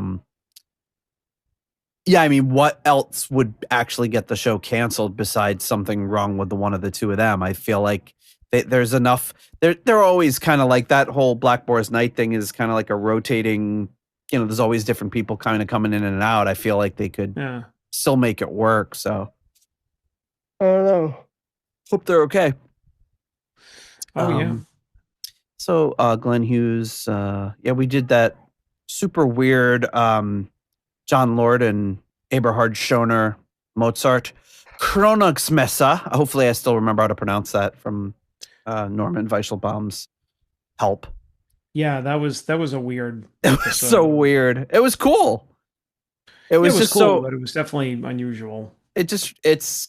I mean, what else would actually get the show canceled besides something wrong with the one of the two of them? I feel like there's enough. They're always kind of like that whole Black Boar's Night thing is kind of like a rotating. There's always different people kind of coming in and out. I feel like they could Yeah. still make it work. So I don't know. Hope they're okay. Oh yeah. So Glenn Hughes, yeah, we did that super weird John Lord and Eberhard Schoner Mozart Krönungsmesse. Hopefully I still remember how to pronounce that from Norman Weisselbaum's Help. Yeah, that was a weird It was so weird. It was cool. It was just cool, but it was definitely unusual. It's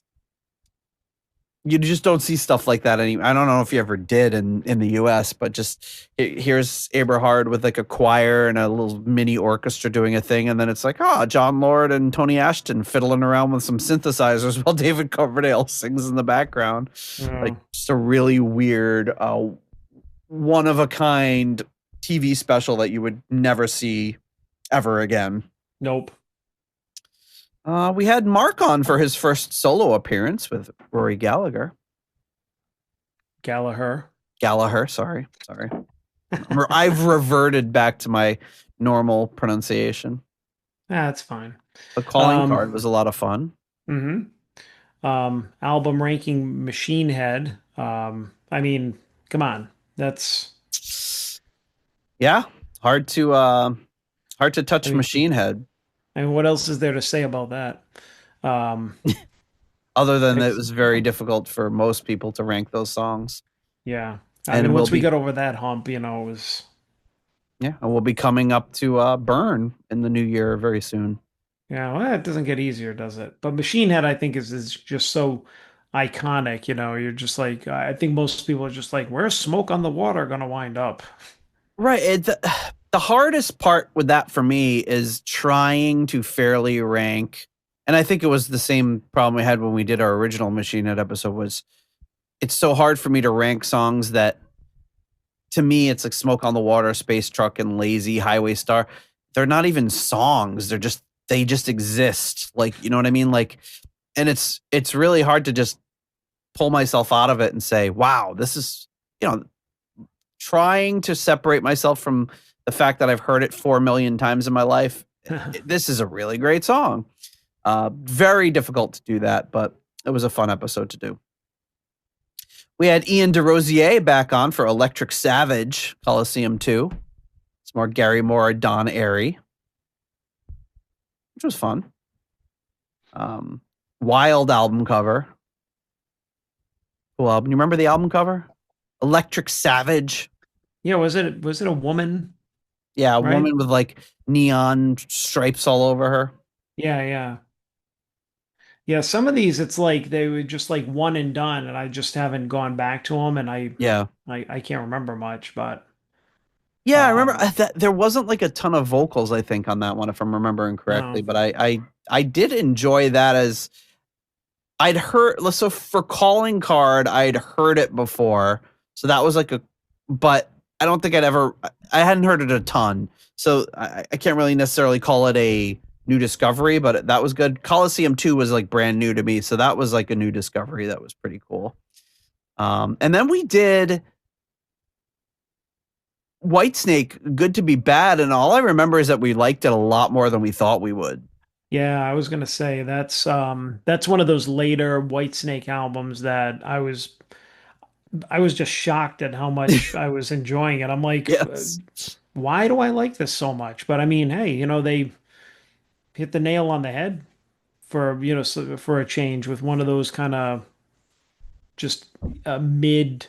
you just don't see stuff like that anymore. I don't know if you ever did in the US, but just here's Eberhard with like a choir and a little mini orchestra doing a thing. And then it's like, John Lord and Tony Ashton fiddling around with some synthesizers while David Coverdale sings in the background. Yeah. Like just a really weird, one of a kind TV special that you would never see ever again. Nope. We had Mark on for his first solo appearance with Rory Gallagher. Gallagher, Sorry. I've reverted back to my normal pronunciation. That's fine. The calling card was a lot of fun. Mm-hmm. Album ranking Machine Head. I mean, come on. That's hard to touch Machine Head. I mean, what else is there to say about that? Other than it was very difficult for most people to rank those songs. Yeah. And once we got over that hump, it was. Yeah, and we'll be coming up to Burn in the new year very soon. Yeah, well, it doesn't get easier, does it? But Machine Head, I think, is just so iconic. You're just like, I think most people are just like, where's Smoke on the Water going to wind up? Right. The hardest part with that for me is trying to fairly rank, and I think it was the same problem we had when we did our original Machine Head episode, was it's so hard for me to rank songs that, to me, it's like Smoke on the Water, Space Truck, and Lazy, Highway Star. They're not even songs. They just exist. Like, you know what I mean? Like, and it's really hard to just pull myself out of it and say, wow, this is, trying to separate myself from the fact that I've heard it 4 million times in my life. This is a really great song. Very difficult to do that, but it was a fun episode to do. We had Ian DeRosier back on for Electric Savage, Coliseum 2. It's more Gary Moore, Don Airey, which was fun. Wild album cover. Cool album. You remember the album cover? Electric Savage. Yeah, was it a woman? Yeah, a right? woman with like neon stripes all over her. Yeah. Yeah, some of these, it's like they were just like one and done, and I just haven't gone back to them, and I can't remember much, but Yeah, I remember that there wasn't like a ton of vocals, I think, on that one, if I'm remembering correctly. But I did enjoy that as I'd heard. So for Calling Card, I'd heard it before, so that was like but I don't think I hadn't heard it a ton, so I can't really necessarily call it a new discovery, but that was good. Coliseum 2 was like brand new to me, so that was like a new discovery. That was pretty cool. And then we did Whitesnake, Good to Be Bad, and all I remember is that we liked it a lot more than we thought we would. Yeah, I was gonna say that's one of those later Whitesnake albums that I was just shocked at how much I was enjoying it. I'm like, yes. Why do I like this so much? But I mean, hey, they hit the nail on the head for for a change with one of those kind of just mid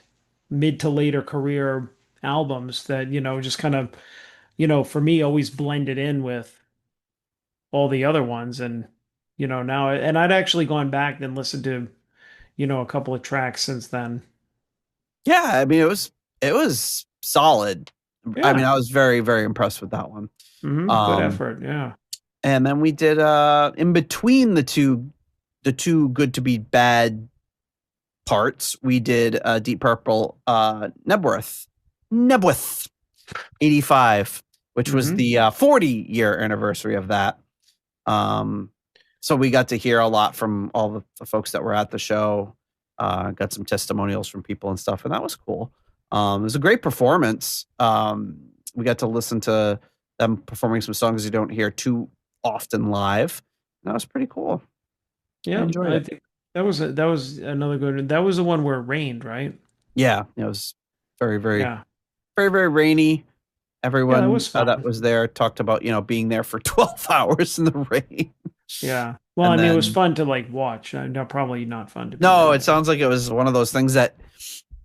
to later career albums that just kind of for me always blended in with all the other ones. And now, and I'd actually gone back and listened to a couple of tracks since then. Yeah, I mean it was solid. Yeah. I mean, I was very, very impressed with that one. Mm-hmm. Good effort. Yeah. And then we did in between the two Good to Be Bad parts, we did Deep Purple Nebworth 85, which was the 40-year anniversary of that. So we got to hear a lot from all the folks that were at the show. Got some testimonials from people and stuff, and that was cool. It was a great performance. We got to listen to them performing some songs you don't hear too often live. That was pretty cool. Yeah, I enjoyed it. That was another good one. That was the one where it rained, right? Yeah, it was very, very, very, very rainy. Everyone that was there talked about being there for 12 hours in the rain. Yeah. Well, I mean, it was fun to like watch. No, probably not fun to. No, it sounds like it was one of those things that,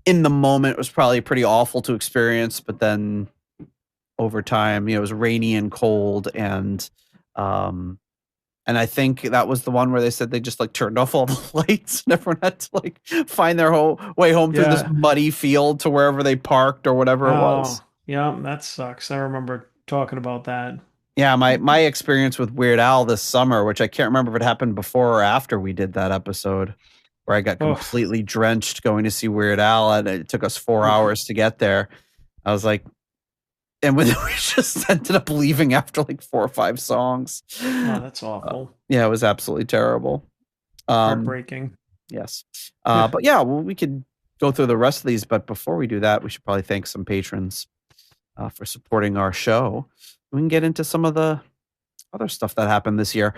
in the moment, was probably pretty awful to experience, but then over time, it was rainy and cold, and I think that was the one where they said they just like turned off all the lights and everyone had to like find their whole way home through this muddy field to wherever they parked or whatever it was. Yeah, that sucks. I remember talking about that. Yeah, my experience with Weird Al this summer, which I can't remember if it happened before or after we did that episode, where I got completely drenched going to see Weird Al, and it took us 4 hours to get there. I was like, and we just ended up leaving after like 4 or 5 songs. Oh, that's awful. Yeah, it was absolutely terrible. Heartbreaking. Yes. But yeah, well, we could go through the rest of these, but before we do that, we should probably thank some patrons for supporting our show. We can get into some of the other stuff that happened this year.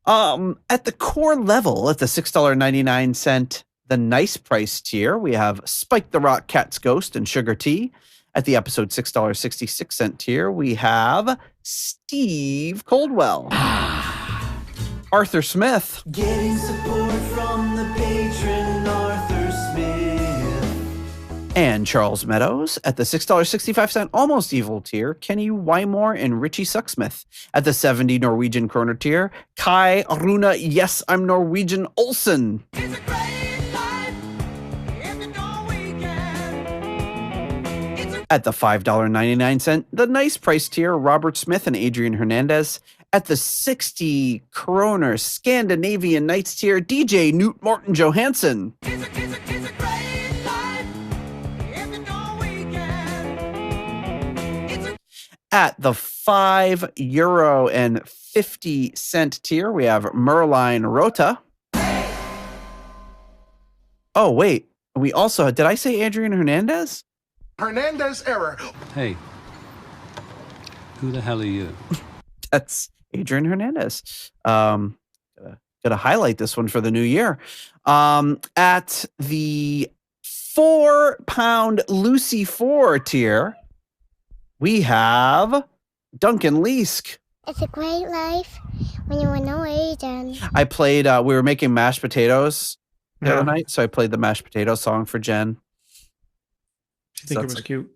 At the core level, at the $6.99, the nice price tier, we have Spike the Rock, Cat's Ghost, and Sugar Tea. At the episode $6.66 tier, we have Steve Coldwell, Arthur Smith, getting support from the patron Arthur Smith, and Charles Meadows. At the $6.65 Almost Evil tier, Kenny Wymore and Richie Sucksmith. At the 70 Norwegian kroner tier, Kai Runa, Yes, I'm Norwegian Olsen. At the $5.99, the nice price tier, Robert Smith and Adrian Hernandez. At the 60 kroner Scandinavian Nights tier, DJ Newt Martin Johansson. At the €5.50 tier, we have Merline Rota. Oh, wait. We also, did I say Adrian Hernandez? Hernandez error. Hey, who the hell are you? That's Adrian Hernandez. Gotta highlight this one for the new year. At the £4 Lucy 4 tier, we have Duncan Leask. It's a great life when you were Norwegian. I played, we were making mashed potatoes the other night, so I played the mashed potato song for Jen. I think it was cute.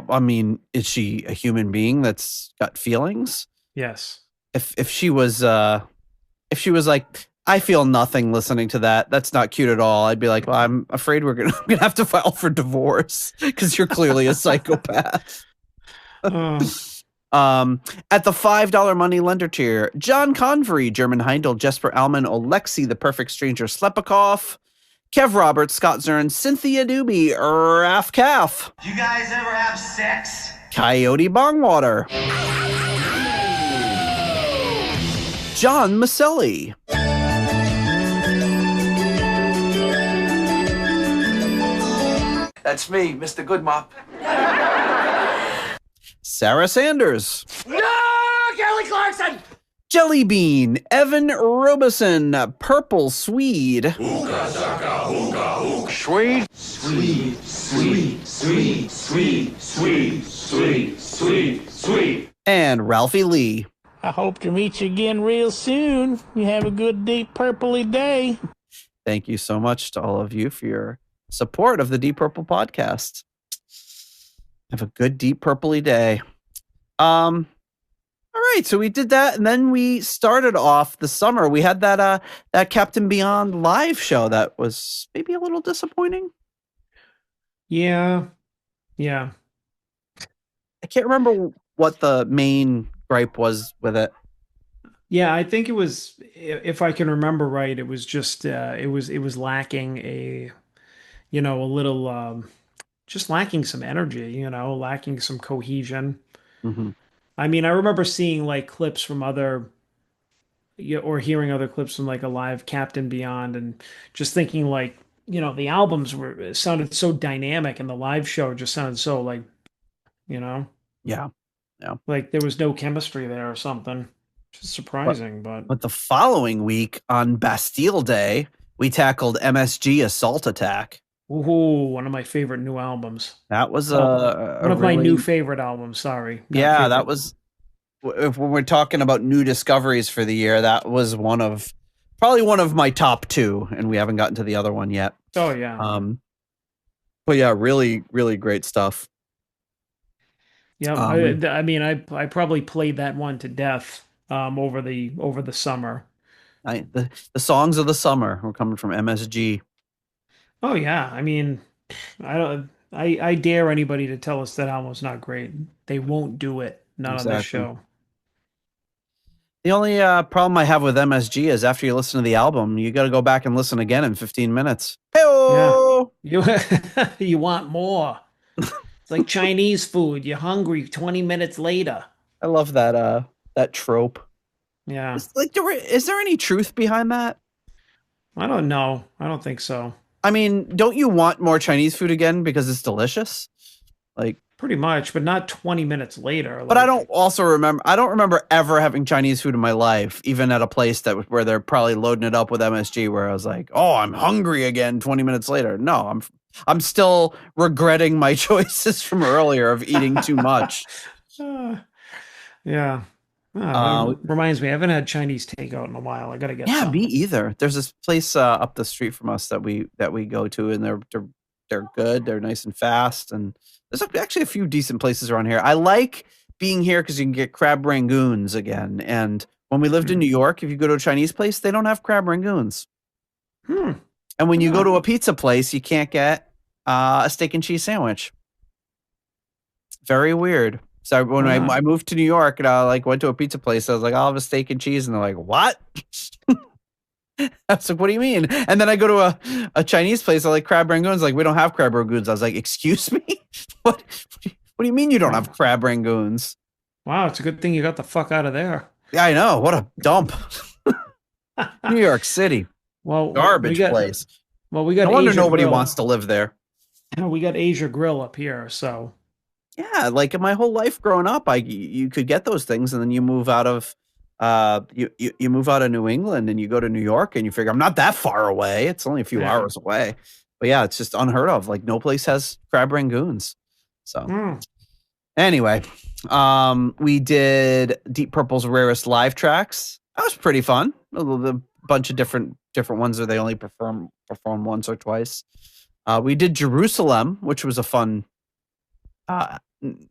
I mean, is she a human being that's got feelings? Yes. If she was like, I feel nothing listening to that, that's not cute at all, I'd be like, well, I'm afraid I'm gonna have to file for divorce because you're clearly a psychopath. At the $5 money lender tier, John Convery, German Heindel, Jesper Alman, Alexi, The Perfect Stranger, Slepikov, Kev Roberts, Scott Zern, Cynthia Doobie, Raf Calf. You guys ever have sex? Coyote Bongwater. John Maselli. That's me, Mr. Goodmop. Sarah Sanders. No, Kelly Clarkson! Jelly Bean, Evan Robeson, Purple Swede. Hookah, sucker, hookah, hookah. Sweet. Sweet, sweet, sweet, sweet, sweet, sweet, sweet, sweet. And Ralphie Lee. I hope to meet you again real soon. You have a good, deep, purpley day. Thank you so much to all of you for your support of the Deep Purple podcast. Have a good, deep, purpley day. All right, so we did that, and then we started off the summer. We had that Captain Beyond live show that was maybe a little disappointing. Yeah. I can't remember what the main gripe was with it. Yeah, I think it was, if I can remember right, it was just it was lacking a little just lacking some energy, lacking some cohesion. Mm-hmm. I mean, I remember seeing like clips from or hearing other clips from like a live Captain Beyond, and just thinking like, the albums sounded so dynamic, and the live show just sounded so like, Yeah. like there was no chemistry there or something. Which is surprising, but the following week on Bastille Day, we tackled MSG Assault Attack. Ooh, one of my favorite new albums. That was one of my new favorite albums. Sorry. Yeah, that was. If when we're talking about new discoveries for the year, that was probably one of my top two, and we haven't gotten to the other one yet. Oh yeah. But yeah, really, really great stuff. Yeah, I mean, I probably played that one to death over the summer. The songs of the summer were coming from MSG. Oh yeah, I mean, I dare anybody to tell us that album's not great. They won't do it. Not on this show. The only problem I have with MSG is after you listen to the album, you got to go back and listen again in 15 minutes. Hey-o! Yeah. You want more. It's like Chinese food. You're hungry 20 minutes later. I love that trope. Yeah. Is there any truth behind that? I don't know. I don't think so. I mean, don't you want more Chinese food again because it's delicious? Like pretty much, but not 20 minutes later. But I don't remember ever having Chinese food in my life, even at a place where they're probably loading it up with MSG, where I was like, "Oh, I'm hungry again 20 minutes later." No, I'm still regretting my choices from earlier of eating too much. Yeah. Reminds me, I haven't had Chinese takeout in a while. I gotta get some. Me either. There's this place up the street from us that we go to, and they're good. They're nice and fast, and there's actually a few decent places around here. I like being here because you can get crab rangoons again. And when we lived in New York, if you go to a Chinese place, they don't have crab rangoons. And when you go to a pizza place, you can't get a steak and cheese sandwich. Very weird. So when I moved to New York and I went to a pizza place, I was like, "I'll have a steak and cheese," and they're like, "What?" I was like, "What do you mean?" And then I go to a Chinese place, I like crab rangoons. Like, "We don't have crab rangoons." I was like, "Excuse me? What do you mean you don't have crab rangoons?" Wow, it's a good thing you got the fuck out of there. Yeah, I know. What a dump. New York City. Well, garbage place. Well, we got. No wonder nobody Grill. wants to live there. We got Asia Grill up here, so. Yeah, like in my whole life growing up, you could get those things, and then you move out of you move out of New England and you go to New York, and you figure I'm not that far away. It's only a few hours away. But yeah, it's just unheard of. Like no place has crab rangoons. So anyway, we did Deep Purple's rarest live tracks. That was pretty fun. A bunch of different ones where they only perform once or twice. We did Jerusalem, which was a fun.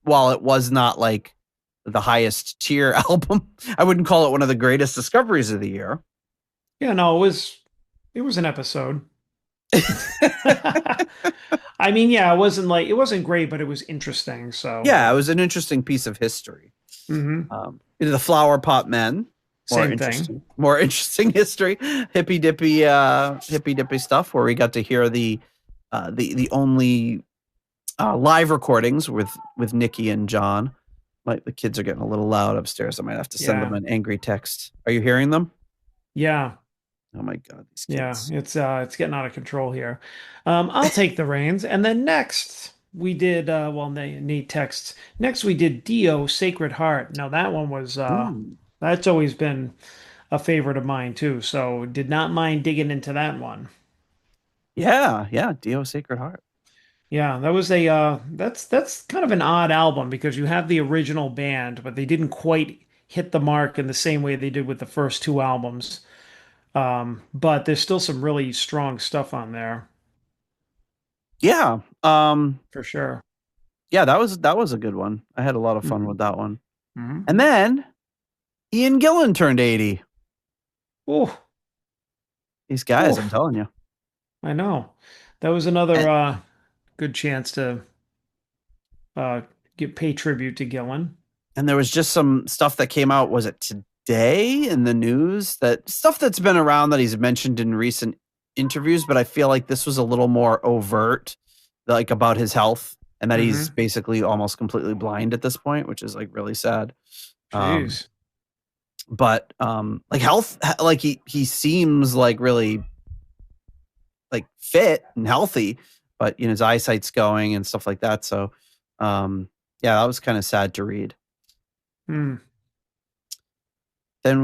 While it was not like the highest tier album, I wouldn't call it one of the greatest discoveries of the year. Yeah, no, it was an episode. I mean, yeah, it wasn't great, but it was interesting. So yeah, it was an interesting piece of history. The Flower Pot Men. Same thing. More interesting history. Hippy dippy stuff where we got to hear the only live recordings with Nikki and John. The kids are getting a little loud upstairs. I might have to send them an angry text. Are you hearing them? Yeah. Oh my God, these kids. Yeah, it's getting out of control here. I'll take the reins. And then next we did Nate texts. Next we did Dio Sacred Heart. Now that one was that's always been a favorite of mine too. So did not mind digging into that one. Yeah, Dio Sacred Heart. Yeah, that was that's kind of an odd album because you have the original band, but they didn't quite hit the mark in the same way they did with the first two albums. But there's still some really strong stuff on there. Yeah. For sure. Yeah, that was a good one. I had a lot of fun with that one. Mm-hmm. And then Ian Gillan turned 80. Oh. These guys, I'm telling you. I know. That was another good chance to pay tribute to Gillan. And there was just some stuff that came out, was it today in the news, that stuff that's been around that he's mentioned in recent interviews, but I feel like this was a little more overt, like about his health and that he's basically almost completely blind at this point, which is like really sad. Jeez. But like health, like he seems like really like fit and healthy, but his eyesight's going and stuff like that. So yeah, that was kind of sad to read. Then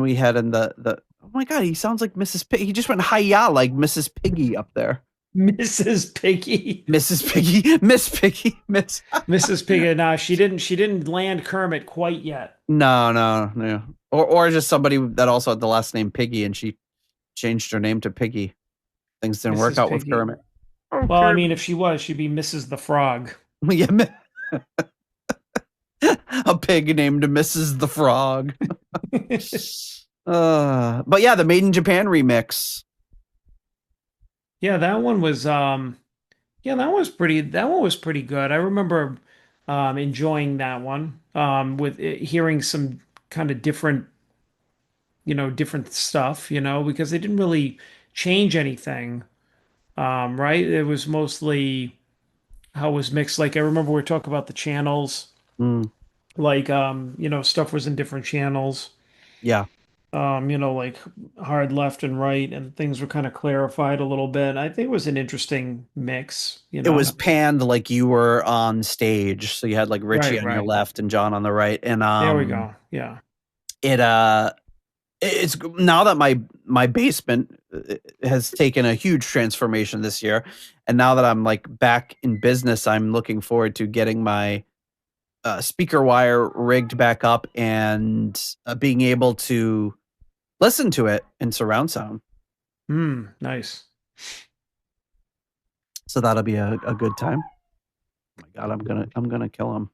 we had in the oh my God, he sounds like Mrs. Piggy. He just went hi-ya like Mrs. Piggy up there. Mrs. Piggy. Mrs. Piggy. Miss Piggy. Mrs. Piggy. No, she didn't land Kermit quite yet. No. Or just somebody that also had the last name Piggy and she changed her name to Piggy. Things didn't work out with Kermit. Well, I mean, if she was, she'd be Mrs. the Frog. Yeah. A pig named Mrs. the Frog. But yeah, the Made in Japan remix. Yeah, that one was pretty good. I remember enjoying that one. With hearing some kind of different stuff, because they didn't really change anything. Right? It was mostly how it was mixed. Like I remember we were talking about the channels. Like stuff was in different channels. Yeah. Like hard left and right, and things were kind of clarified a little bit. I think it was an interesting mix. It was panned like you were on stage, so you had like Richie on your left and John on the right. And there we go. Yeah. It's now that my basement has taken a huge transformation this year, and now that I'm like back in business, I'm looking forward to getting my speaker wire rigged back up and being able to listen to it in surround sound. Nice. So that'll be a good time. Oh my God, I'm gonna kill him.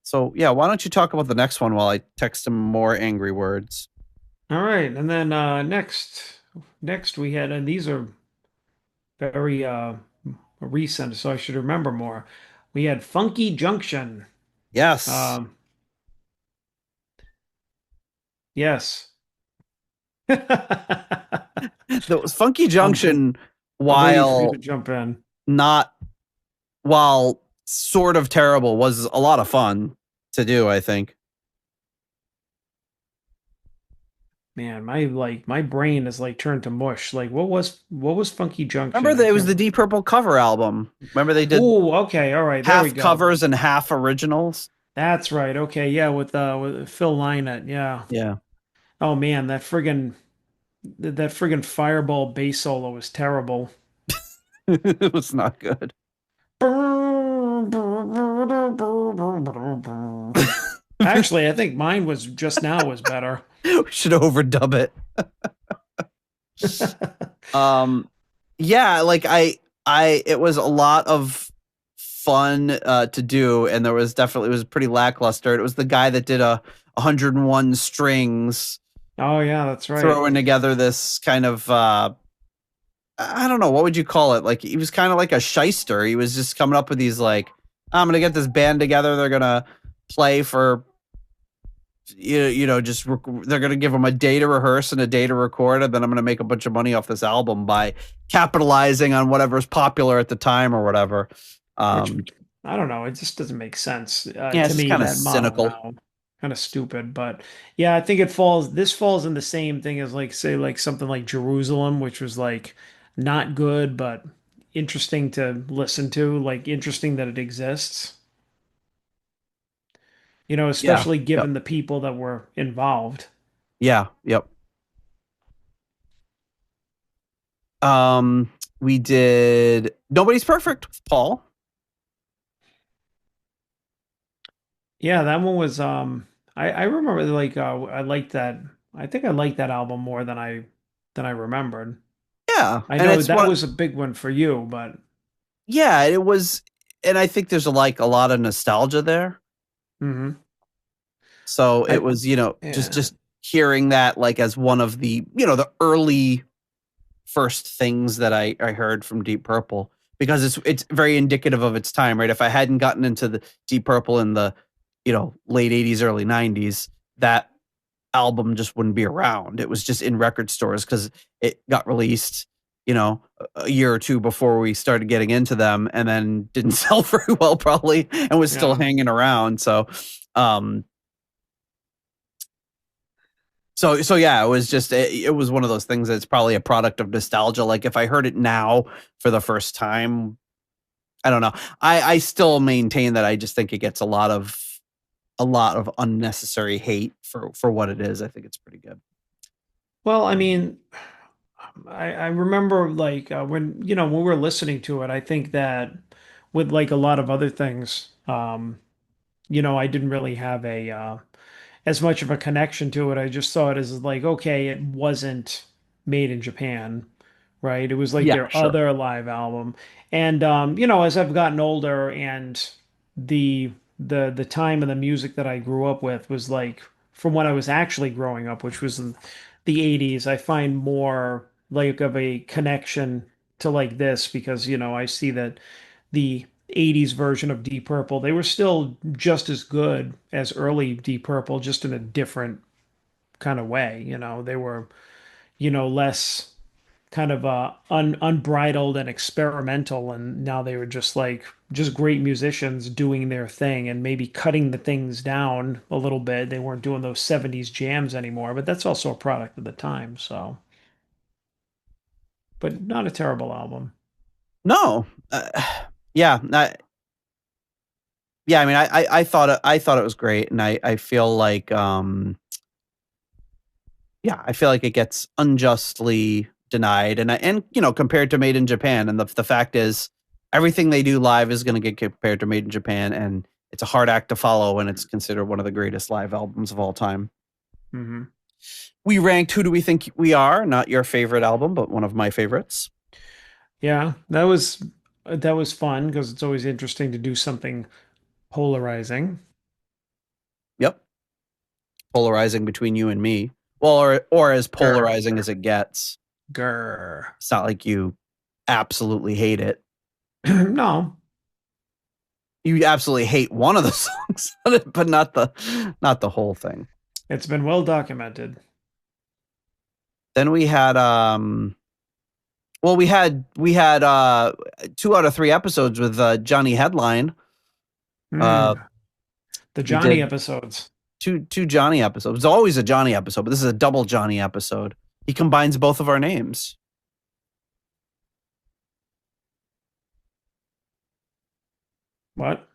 So yeah, why don't you talk about the next one while I text him more angry words? All right, and then next we had, and these are very recent, so I should remember more. We had Funky Junction. Yes. Yes. The Funky Junction, while jump in, while sort of terrible, was a lot of fun to do, I think. Man, my brain is like turned to mush. Like what was Funky Junction? Remember it was the Deep Purple cover album. Remember they did okay, all right. There we half go. covers and half originals. That's right. Okay, yeah, with Phil Lynott, yeah. Yeah. Oh man, that friggin' Fireball bass solo was terrible. It was not good. Actually, I think mine was just now was better. We should overdub it. Yeah, like it was a lot of fun to do, and it was pretty lackluster. It was the guy that did 101 strings. Oh yeah, that's right. Throwing together this kind of I don't know, what would you call it? Like, he was kind of like a shyster. He was just coming up with these like, I'm gonna get this band together. They're gonna play for, just they're gonna give them a day to rehearse and a day to record, and then I'm gonna make a bunch of money off this album by capitalizing on whatever's popular at the time or whatever. Which, I don't know. It just doesn't make sense yeah, to it's me. kind of That cynical. Kind of stupid, but yeah, I think this falls in the same thing as like, say, like something like Jerusalem, which was like not good, but interesting to listen to, like interesting that it exists. Yeah. Especially Yep. given the people that were involved. Yeah. Yep. We did Nobody's Perfect with Paul. Yeah, that one was I remember like I liked that. I think I liked that album more than I remembered. Yeah. I And know it's that was a big one for you, but yeah, it was, and I think there's a lot of nostalgia there. Mhm. So it was, Yeah. just hearing that like as one of the, the early first things that I heard from Deep Purple, because it's very indicative of its time, right? If I hadn't gotten into the Deep Purple in the, late 80s, early 90s, that album just wouldn't be around. It was just in record stores because it got released, a year or two before we started getting into them, and then didn't sell very well probably, and was still hanging around. So So yeah, it was just, it was one of those things that's probably a product of nostalgia. Like if I heard it now for the first time, I don't know. I still maintain that I just think it gets a lot of unnecessary hate for what it is. I think it's pretty good. Well, I mean, I remember like when we were listening to it, I think that with like a lot of other things, I didn't really have a as much of a connection to it. I just saw it as like, okay, it wasn't made in Japan, right? It was like Yeah, their sure. other live album. And as I've gotten older and the time and the music that I grew up with was like from when I was actually growing up, which was in the 80s, I find more like of a connection to like this because, I see that the 80s version of Deep Purple, they were still just as good as early Deep Purple, just in a different kind of way. They were, less kind of unbridled and experimental, and now they were just like just great musicians doing their thing and maybe cutting the things down a little bit. They weren't doing those 70s jams anymore, but that's also a product of the time. So, but not a terrible album. No, yeah, yeah. I mean, I thought it was great, and I feel like, I feel like it gets unjustly denied, and compared to Made in Japan, and the fact is, everything they do live is going to get compared to Made in Japan, and it's a hard act to follow, and it's considered one of the greatest live albums of all time. Mm-hmm. We ranked Who Do We Think We Are? Not your favorite album, but one of my favorites. Yeah, that was fun because it's always interesting to do something polarizing. Yep. Polarizing between you and me. Well, or as polarizing as it gets. Grr. It's not like you absolutely hate it. No. You absolutely hate one of the songs, but not the whole thing. It's been well documented. Then we had we had 2 out of 3 episodes with Johnny Headline. The Johnny episodes. Two Johnny episodes. It's always a Johnny episode, but this is a double Johnny episode. He combines both of our names. What?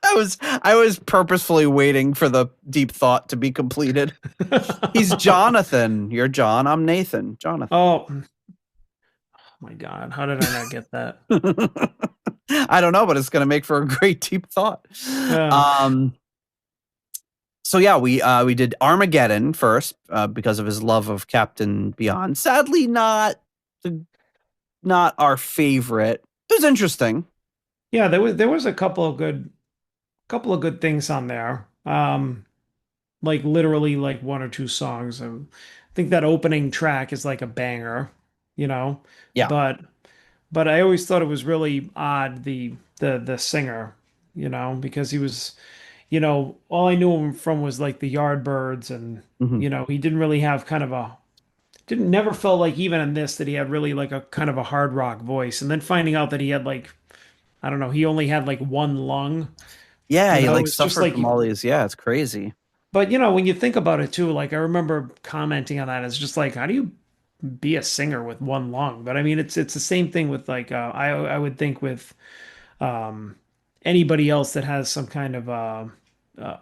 I was purposefully waiting for the deep thought to be completed. He's Jonathan. You're John. I'm Nathan. Jonathan. Oh my God. How did I not get that? I don't know, but it's going to make for a great deep thought. Yeah. So yeah, we did Armageddon first because of his love of Captain Beyond. Sadly, not our favorite. It was interesting. Yeah, there was a couple of good things on there. Like literally like 1 or 2 songs. I think that opening track is like a banger. you know. Yeah. But I always thought it was really odd, the singer, you know, because he was, you know, all I knew him from was like the Yardbirds, and you know, he didn't really have kind of a didn't never felt like, even in this, that he had really like a kind of a hard rock voice. And then finding out that he had like, I don't know, he only had like one lung. Yeah, You he know, like it's just suffered like from all these. Yeah, it's crazy. But you know, when you think about it too, like I remember commenting on that, it's just like, how do you be a singer with one lung? But I mean, it's the same thing with like I would think with um, anybody else that has some kind of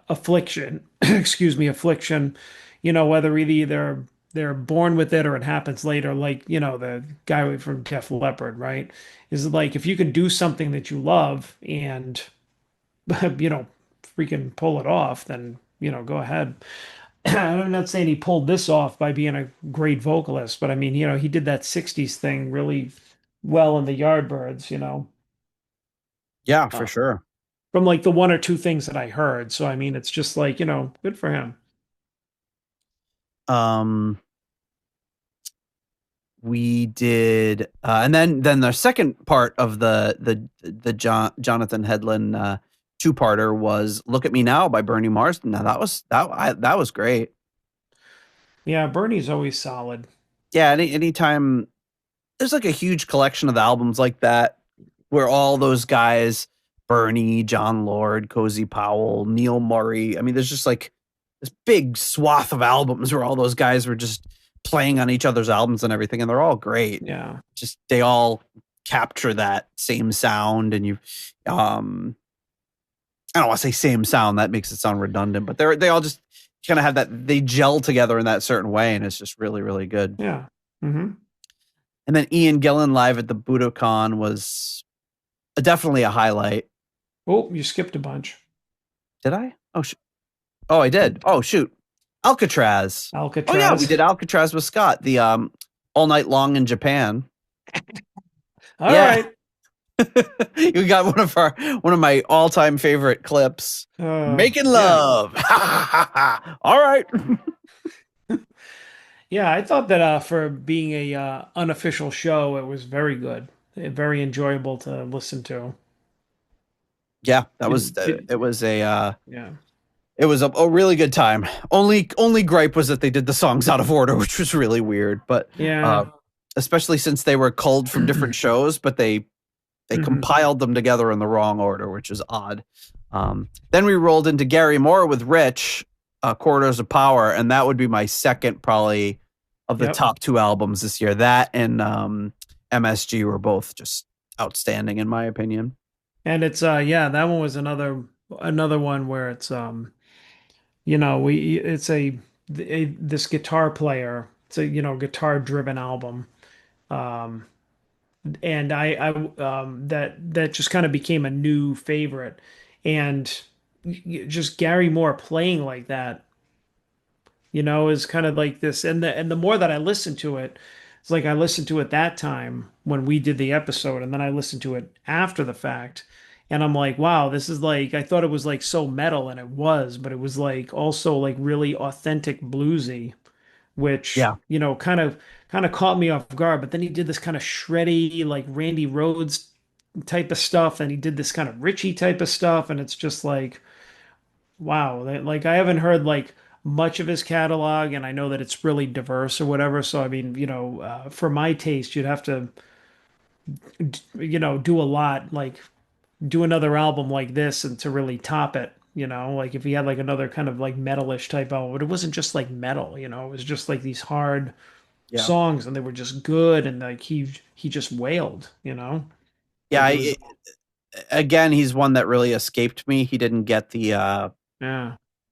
affliction, excuse me, affliction. You know, whether either they're born with it or it happens later, like you know the guy from Def Leppard, right? Is like if you can do something that you love and you know freaking pull it off, then you know go ahead. I'm not saying he pulled this off by being a great vocalist, but I mean, you know, he did that 60s thing really well in the Yardbirds, you know. Yeah, for sure. From like the one or two things that I heard. So I mean, it's just like, you know, good for him. We did and then the second part of the Jonathan Hedlund two-parter was Look at Me Now by Bernie Marsden. Now that was great. Yeah, Bernie's always solid. Yeah, anytime there's like a huge collection of albums like that where all those guys, Bernie, John Lord, Cozy Powell, Neil Murray, I mean, there's just like this big swath of albums where all those guys were just playing on each other's albums and everything, and they're all great. Yeah. Just they all capture that same sound, and you I don't want to say same sound, that makes it sound redundant, but they all just kind of have that, they gel together in that certain way, and it's just really, really good. Yeah. Mm-hmm. And then Ian Gillan live at the Budokan was definitely a highlight. Oh, you skipped a bunch. Did I? Oh, I did. Oh, shoot. Alcatraz. Oh, yeah, we did Alcatraz with Scott, the All Night Long in Japan. All right. You got one of my all-time favorite clips. Making love. Yeah. All right. Yeah, I thought that for being a unofficial show, it was very good. Very enjoyable to listen to. Yeah, it was a really good time. Only gripe was that they did the songs out of order, which was really weird. But yeah, especially since they were culled from different shows, but they compiled them together in the wrong order, which is odd. Then we rolled into Gary Moore with Rich, Corridors of Power, and that would be my second probably of the top two albums this year. That and MSG were both just outstanding in my opinion. And it's that one was another one where it's you know, it's this guitar player. It's a, you know, guitar driven album. And I that just kind of became a new favorite, and just Gary Moore playing like that, you know, is kind of like this. And the more that I listened to it, it's like I listened to it that time when we did the episode, and then I listened to it after the fact, and I'm like, wow, this is like, I thought it was like so metal, and it was, but it was like also like really authentic bluesy, which you know kind of caught me off guard. But then he did this kind of shreddy, like Randy Rhoads type of stuff, and he did this kind of Richie type of stuff, and it's just like, wow, like I haven't heard like much of his catalog, and I know that it's really diverse or whatever. So I mean, you know, for my taste, you'd have to, you know, do a lot, like do another album like this, and to really top it. You know, like if he had like another kind of like metalish type album, but it wasn't just like metal, you know, it was just like these hard songs, and they were just good, and like he just wailed, you know. Yeah, again, he's one that really escaped me. He didn't get the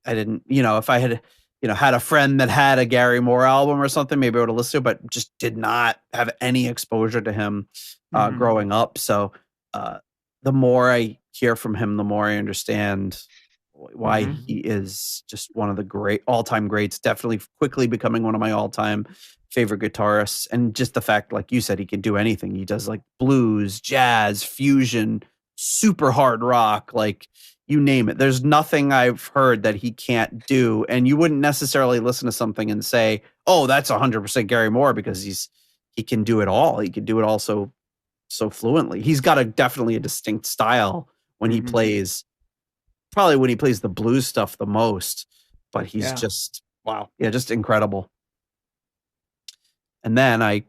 I didn't, you know, if I had, you know, had a friend that had a Gary Moore album or something, maybe I would have listened to it, but just did not have any exposure to him growing up. So the more I hear from him, the more I understand why he is just one of the all-time greats, definitely quickly becoming one of my all-time favorite guitarists. And just the fact, like you said, he can do anything. He does like blues, jazz, fusion, super hard rock, like you name it. There's nothing I've heard that he can't do. And you wouldn't necessarily listen to something and say, oh, that's 100% Gary Moore, because he can do it all. He can do it all so fluently. He's got definitely a distinct style when he plays. Probably when he plays the blues stuff the most, but he's just wow, yeah, just incredible. And then I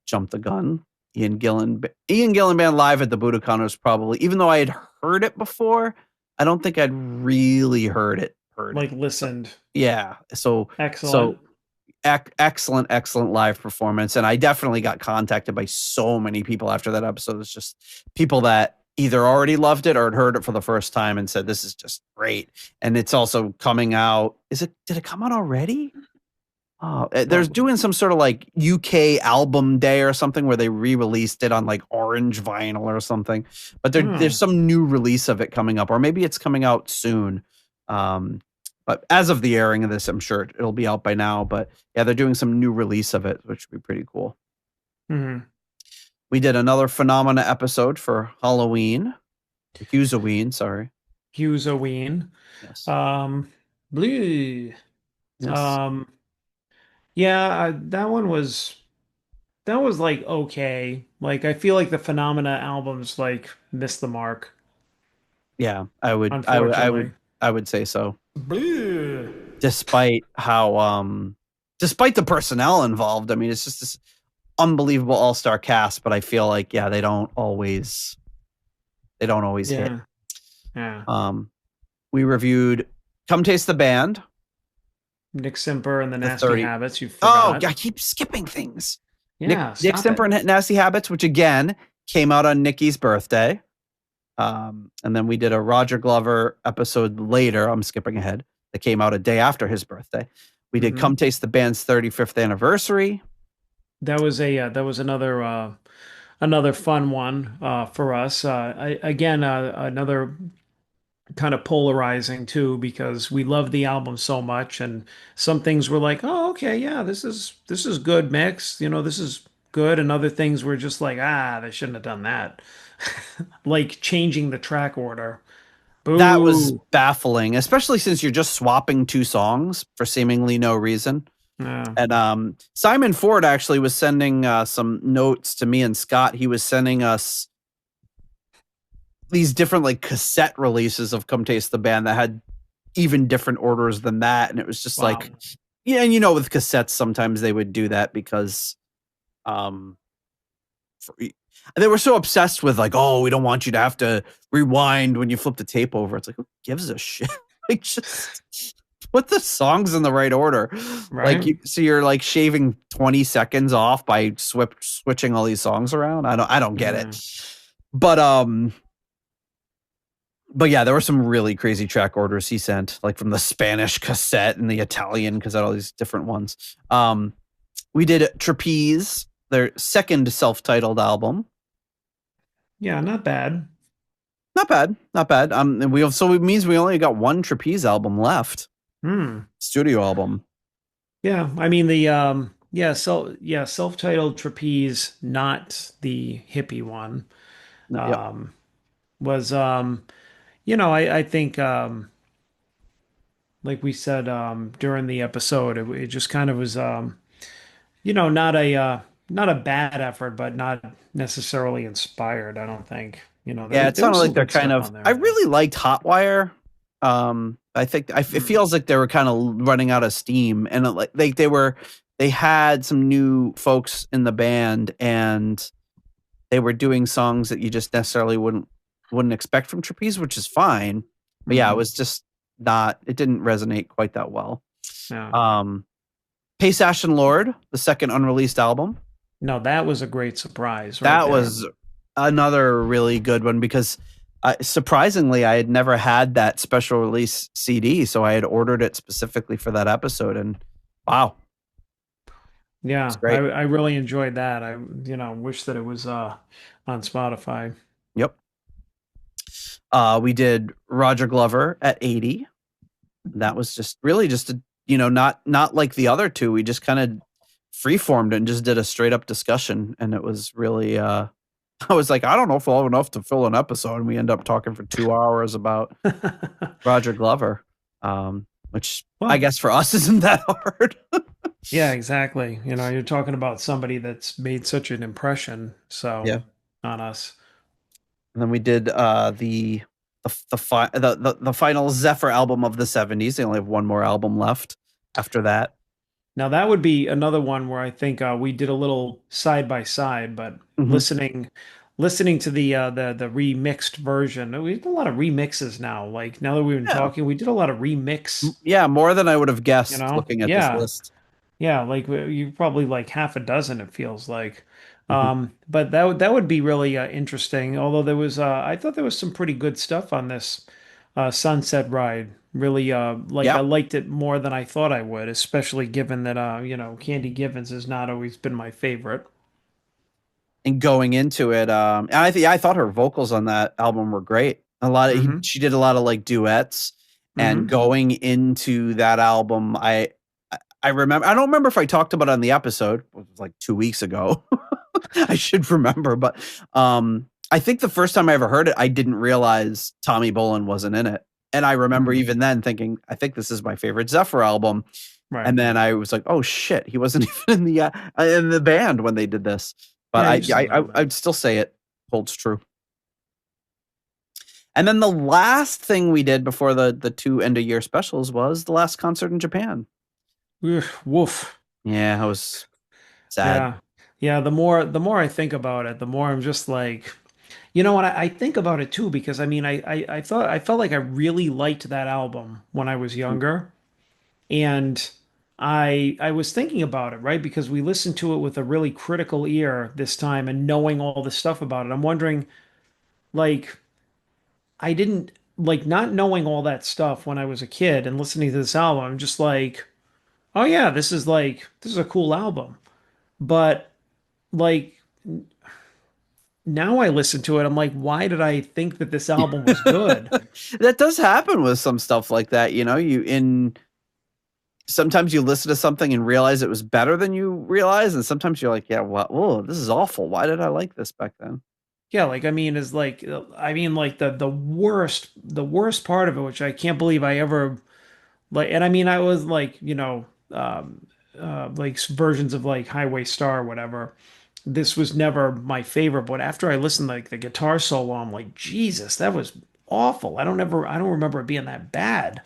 jumped the gun. Ian Gillan Band live at the Budokan was probably, even though I had heard it before, I don't think I'd really heard it. Listened. Yeah. So excellent. Excellent live performance. And I definitely got contacted by so many people after that episode. It's just people that either already loved it or had heard it for the first time and said, this is just great. And it's also coming out. Did it come out already? Oh, there's doing some sort of like UK album day or something where they re-released it on like orange vinyl or something. But there's some new release of it coming up, or maybe it's coming out soon. But as of the airing of this, I'm sure it'll be out by now. But yeah, they're doing some new release of it, which would be pretty cool. Mm-hmm. We did another Phenomena episode for Halloween. Hughesoween, sorry. Hughesoween. Yes. Blue. Yes. Yeah, that was like okay. Like I feel like the Phenomena albums like missed the mark. Yeah, I would say so. Blue. Despite how despite the personnel involved, I mean, it's just this unbelievable all-star cast, but I feel like they don't always hit. Yeah. We reviewed Come Taste the Band. Nick Simper and the Nasty Habits. You forgot. Oh, I keep skipping things. Yeah, Nick Simper and Nasty Habits, which again came out on Nikki's birthday. And then we did a Roger Glover episode later. I'm skipping ahead. That came out a day after his birthday. We did Come Taste the Band's 35th anniversary. That was another fun one for us. Another kind of polarizing too, because we love the album so much, and some things were like, oh, okay, yeah, this is good mix, this is good, and other things were just like, they shouldn't have done that. Like changing the track order. Boo. That was baffling, especially since you're just swapping two songs for seemingly no reason. Yeah. And Simon Ford actually was sending some notes to me and Scott. He was sending us these different like cassette releases of Come Taste the Band that had even different orders than that. And it was just like, yeah. And with cassettes, sometimes they would do that because they were so obsessed with like, oh, we don't want you to have to rewind when you flip the tape over. It's like, who gives a shit? Like, just put the songs in the right order. Right. Like, so you're like shaving 20 seconds off by switching all these songs around. I don't get it. But yeah, there were some really crazy track orders he sent, like from the Spanish cassette and the Italian cassette, all these different ones. We did Trapeze, their second self-titled album. Yeah, not bad. Not bad. And it means we only got one Trapeze album left. Studio album. Yeah, I mean the self-titled Trapeze, not the hippie one. Was I think like we said during the episode, it just kind of was not a bad effort, but not necessarily inspired, I don't think. It sounded like they're kind of I really liked Hotwire. I think it feels like they were kind of running out of steam, and they had some new folks in the band, and they were doing songs that you just necessarily wouldn't expect from Trapeze, which is fine. But yeah, it was just it didn't resonate quite that well. Yeah. Pace Ashen Lord, the second unreleased album. No, that was a great surprise. That was another really good one because surprisingly, I had never had that special release CD, so I had ordered it specifically for that episode, and wow. Yeah, I really enjoyed that. I wish that it was on Spotify. Yep. We did Roger Glover at 80. That was just really just not like the other two. We just kind of freeformed it and just did a straight up discussion, and it was really I was like, I don't know if I'll have enough to fill an episode, and we end up talking for 2 hours about Roger Glover, which I guess for us isn't that hard. Yeah, exactly. You know, you're talking about somebody that's made such an impression on us. And then we did the final Zephyr album of the 70s. They only have one more album left after that. Now that would be another one where I think we did a little side by side, but listening to the remixed version. We did a lot of remixes now. Like now that we've been talking, we did a lot of remix. Yeah, more than I would have guessed looking at this list. Yeah, like you probably like half a dozen, it feels like. But that would be really interesting. Although there was, I thought there was some pretty good stuff on this Sunset Ride. Really, I liked it more than I thought I would, especially given that Candy Givens has not always been my favorite. And going into it, I thought her vocals on that album were great. She did a lot of like duets, and going into that album, I remember. I don't remember if I talked about it on the episode. It was like 2 weeks ago. I should remember, but I think the first time I ever heard it, I didn't realize Tommy Bolin wasn't in it, and I remember even then thinking, I think this is my favorite Zephyr album. Right. And then I was like, oh shit, he wasn't even in the band when they did this. But I'd still say it holds true. And then the last thing we did before the 2 end of year specials was the last concert in Japan. Woof. Yeah, I was sad. Yeah. The more I think about it, the more I'm just like, you know what? I think about it too because I mean, I felt like I really liked that album when I was younger, and I was thinking about it, right? Because we listened to it with a really critical ear this time, and knowing all the stuff about it, I'm wondering, like, I didn't like not knowing all that stuff when I was a kid and listening to this album. I'm just like, oh yeah, this is a cool album. But like now I listen to it, I'm like, why did I think that this album was good? That does happen with some stuff like that, sometimes you listen to something and realize it was better than you realize, and sometimes you're like, yeah, well, this is awful. Why did I like this back then? Yeah, like the worst part of it, which I can't believe I ever like, and I mean I was like, like versions of like Highway Star or whatever. This was never my favorite, but after I listened like the guitar solo, I'm like, Jesus, that was awful. I don't remember it being that bad.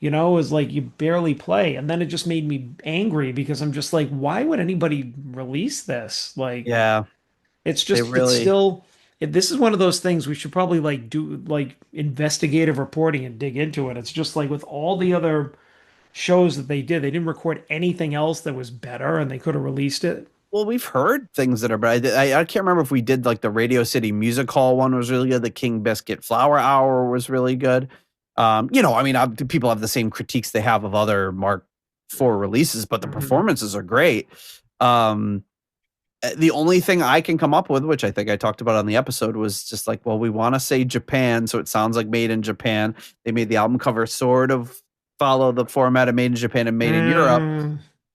It was like you barely play. And then it just made me angry because I'm just like, why would anybody release this? Like, yeah, it's just, it's still, this is one of those things we should probably like do like investigative reporting and dig into it. It's just like with all the other shows that they didn't record anything else that was better and they could have released it. Well, we've heard things that are, but I can't remember if we did like the Radio City Music Hall one was really good. The King Biscuit Flower Hour was really good. I mean, people have the same critiques they have of other Mark IV releases, but the performances are great. The only thing I can come up with, which I think I talked about on the episode, was just like, well, we want to say Japan, so it sounds like Made in Japan. They made the album cover sort of follow the format of Made in Japan and Made in Europe.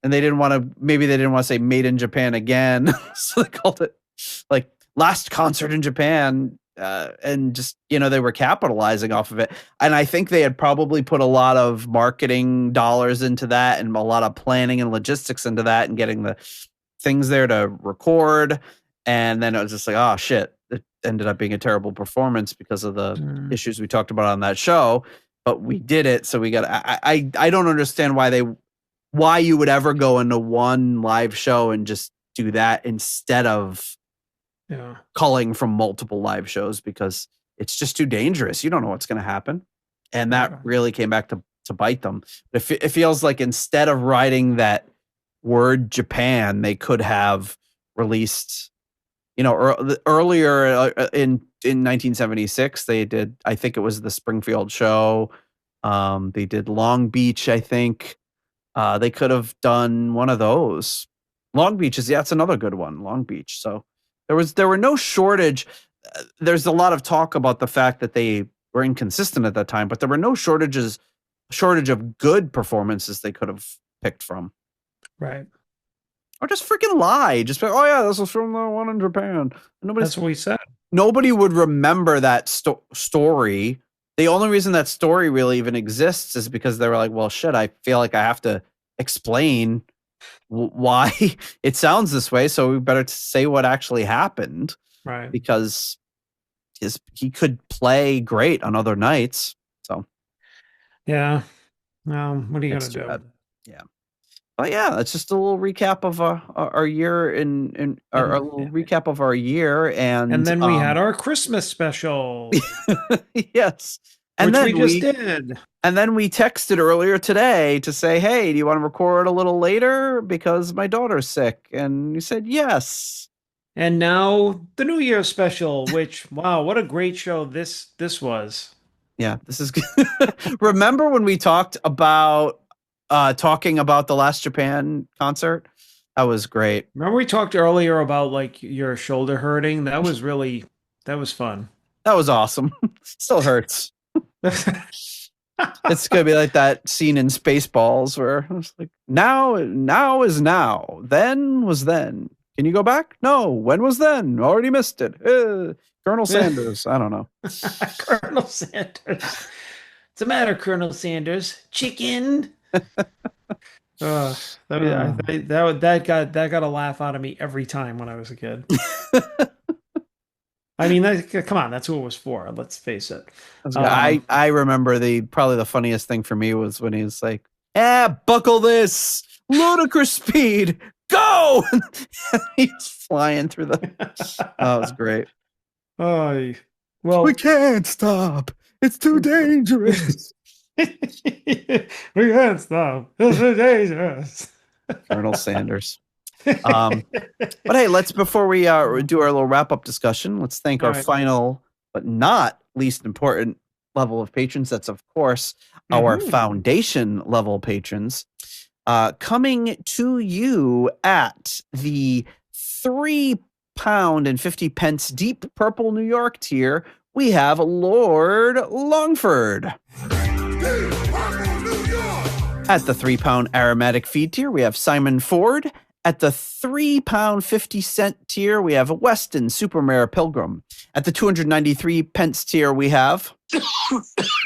And they didn't want to say Made in Japan again. So they called it like Last Concert in Japan. And just, they were capitalizing off of it. And I think they had probably put a lot of marketing dollars into that and a lot of planning and logistics into that and getting the things there to record. And then it was just like, oh shit, it ended up being a terrible performance because of the issues we talked about on that show. But we did it. So we got, I don't understand why you would ever go into one live show and just do that instead of culling from multiple live shows, because it's just too dangerous. You don't know what's going to happen. And that really came back to bite them. It feels like instead of writing that word Japan, they could have released, earlier in 1976, they did, I think it was the Springfield show. They did Long Beach, I think. They could have done one of those. Long Beach it's another good one, Long Beach. So there were no shortage. There's a lot of talk about the fact that they were inconsistent at that time, but there were no shortage of good performances they could have picked from. Right. Or just freaking lie. Just be, oh yeah, this was from the one in Japan. That's what we said. Nobody would remember that story the only reason that story really even exists is because they were like, well, shit, I feel like I have to explain why it sounds this way. So we better say what actually happened. Right. Because he could play great on other nights. So. Yeah. What are you going to do? Bad. Yeah. But yeah, it's just a little recap of our year recap of our year. And then we had our Christmas special. Yes. And then we just did. And then we texted earlier today to say, hey, do you want to record a little later? Because my daughter's sick. And you said yes. And now the New Year's special, which, wow, what a great show this was. Yeah, this is good. Remember when we talked about talking about the last Japan concert? That was great. Remember we talked earlier about like your shoulder hurting? That was fun. That was awesome. Still hurts. It's gonna be like that scene in Spaceballs where it's like now is now, then was then. Can you go back? No. When was then? Already missed it. Colonel Sanders. I don't know. Colonel Sanders. What's the matter, Colonel Sanders? Chicken. That got a laugh out of me every time when I was a kid. I mean, come on, that's who it was for. Let's face it. I remember probably the funniest thing for me was when he was like, buckle this, ludicrous speed, go! He's flying through that was great. Well, we can't stop. It's too dangerous. We can't stop. It's too dangerous. Colonel Sanders. But hey, before we do our little wrap-up discussion, let's thank our final but not least important level of patrons. That's, of course, our foundation level patrons. Coming to you at the £3.50 Deep Purple New York tier, we have Lord Longford. At the £3 Aromatic Feed tier, we have Simon Ford. At the £3.50 tier, we have Weston Supermare Pilgrim. At the 293 pence tier, we have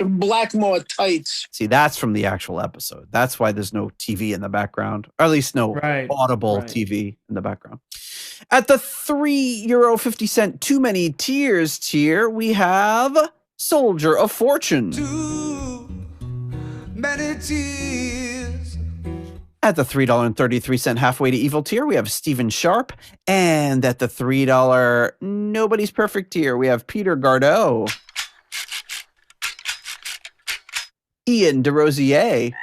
Blackmore Tights. See, that's from the actual episode. That's why there's no TV in the background, or at least no audible TV in the background. At the €3.50 Too Many Tears tier, we have Soldier of Fortune. Too many tears. At the $3.33 Halfway to Evil tier, we have Stephen Sharp. And at the $3 Nobody's Perfect tier, we have Peter Gardot. Ian DeRosier.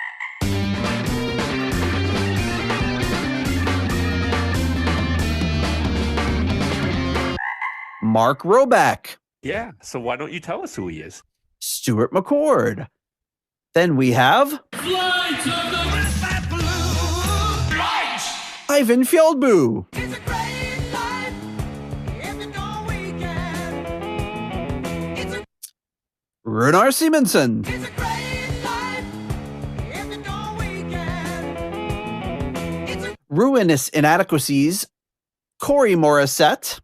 Mark Roback. Yeah, so why don't you tell us who he is? Stuart McCord. Then we have Ivan Fjeldbu. Runar Simonson. Ruinous Inadequacies. Corey Morissette.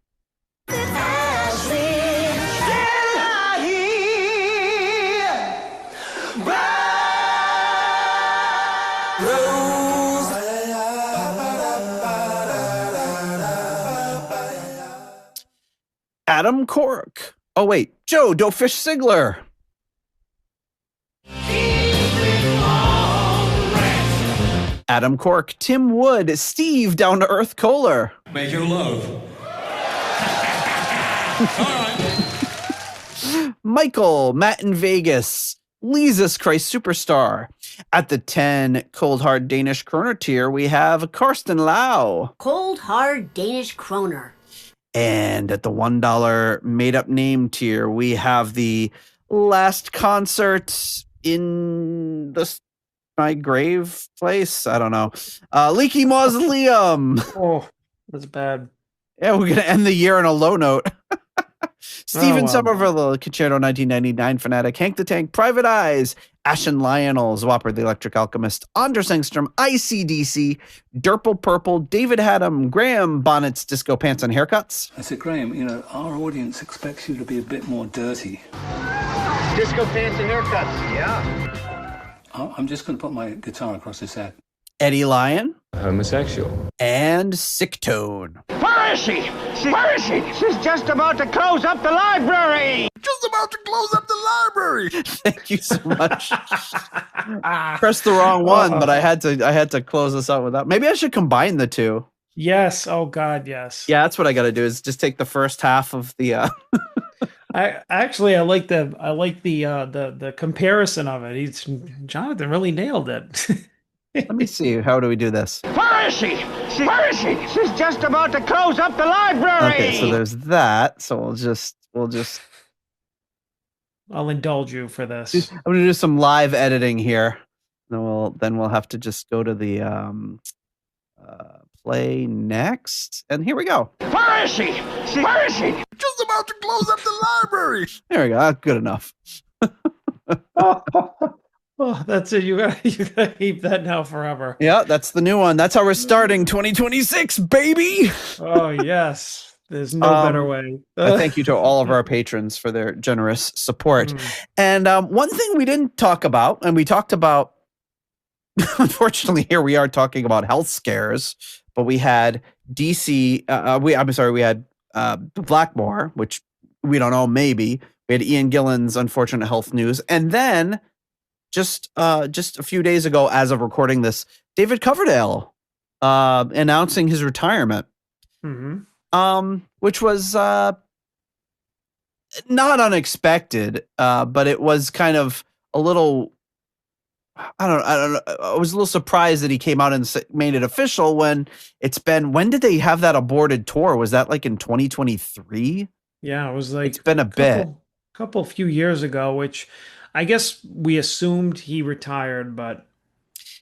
Adam Cork. Oh, wait. Joe Dofish Sigler. Adam Cork, Tim Wood, Steve Down to Earth Kohler. Make your love. Michael, Matt in Vegas, Jesus Christ Superstar. At the 10 Cold Hard Danish Kroner tier, we have Karsten Lau. Cold Hard Danish Kroner. And at the $1 Made Up Name tier, we have the last concert in my grave place. I don't know. Leaky Mausoleum. Oh, that's bad. Yeah, we're going to end the year on a low note. Steven Somerville, Concerto 1999 Fanatic, Hank the Tank, Private Eyes, Ashen Lionel, Zwapper the Electric Alchemist, Anders Engstrom, ICDC, Derple Purple, David Haddam, Graham Bonnets, Disco Pants and Haircuts. I said, Graham, our audience expects you to be a bit more dirty. Disco pants and haircuts, yeah. Oh, I'm just going to put my guitar across his head. Eddie Lyon. Homosexual. And Sick Tone. Where is she? Where is she? She's just about to close up the library. Just about to close up the library. Thank you so much. Pressed the wrong one, but I had to close this out with that. Maybe I should combine the two. Yes. Oh God, yes. Yeah, that's what I got to do is just take the first half of the I like the comparison of it. Jonathan really nailed it. Let me see. How do we do this? Where is she? Where is she? She's just about to close up the library. Okay, so there's that. So we'll just. I'll indulge you for this. I'm gonna do some live editing here. Then we'll have to just go to the play next, and here we go. Where is she? Where is she? Just about to close up the library. There we go. Good enough. Oh, that's it. You gotta keep that now forever. Yeah, that's the new one. That's how we're starting 2026, baby. Oh yes, there's no better way. I thank you to all of our patrons for their generous support. And one thing we didn't talk about, and we talked about, unfortunately, here we are talking about health scares, but we had DC. We had Blackmore, which we don't know. Maybe we had Ian Gillan's unfortunate health news, and then. Just a few days ago, as of recording this, David Coverdale announcing his retirement, which was not unexpected, but it was kind of a little. I don't know. I was a little surprised that he came out and made it official when it's been. When did they have that aborted tour? Was that like in 2023? Yeah, it was like it's been a few years ago, which. I guess we assumed he retired, but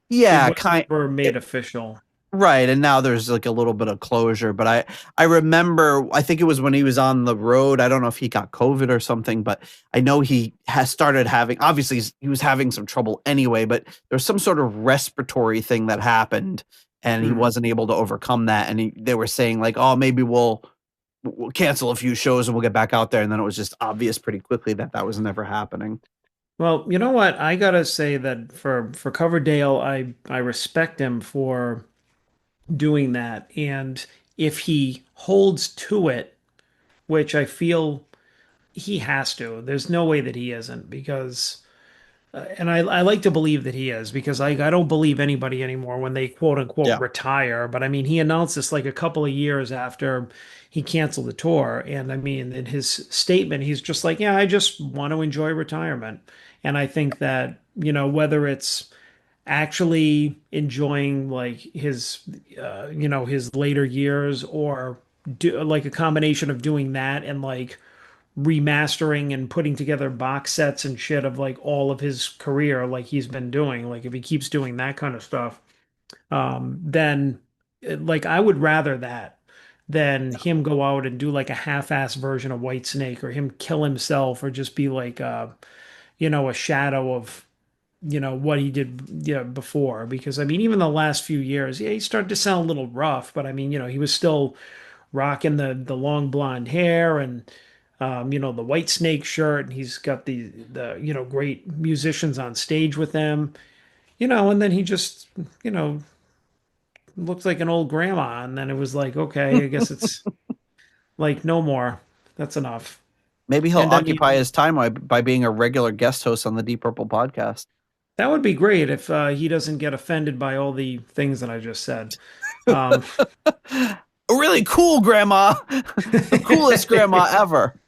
yeah, were made official. Right, and now there's like a little bit of closure. But I remember, I think it was when he was on the road. I don't know if he got COVID or something, but I know he has started having. Obviously, he was having some trouble anyway. But there's some sort of respiratory thing that happened, and he wasn't able to overcome that. And they were saying like, oh, maybe we'll cancel a few shows and we'll get back out there. And then it was just obvious pretty quickly that was never happening. Well, you know what? I gotta say that for Coverdale, I respect him for doing that. And if he holds to it, which I feel he has to, there's no way that he isn't, because and I like to believe that he is, because I don't believe anybody anymore when they quote unquote retire. But I mean, he announced this like a couple of years after he canceled the tour. And I mean, in his statement, he's just like, yeah, I just want to enjoy retirement. And I think that, whether it's actually enjoying like his, his later years, or like a combination of doing that and like remastering and putting together box sets and shit of like all of his career, like he's been doing, like if he keeps doing that kind of stuff, then like I would rather that than him go out and do like a half-ass version of Whitesnake, or him kill himself, or just be like a shadow of what he did before. Because I mean, even the last few years, he started to sound a little rough, but I mean, he was still rocking the long blonde hair and the Whitesnake shirt, and he's got the great musicians on stage with him, and then he just looked like an old grandma, and then it was like, okay, I guess it's like no more, that's enough. Maybe he'll occupy his time by being a regular guest host on the Deep Purple podcast. That would be great if he doesn't get offended by all the things that I just said. Really cool grandma. The coolest grandma ever.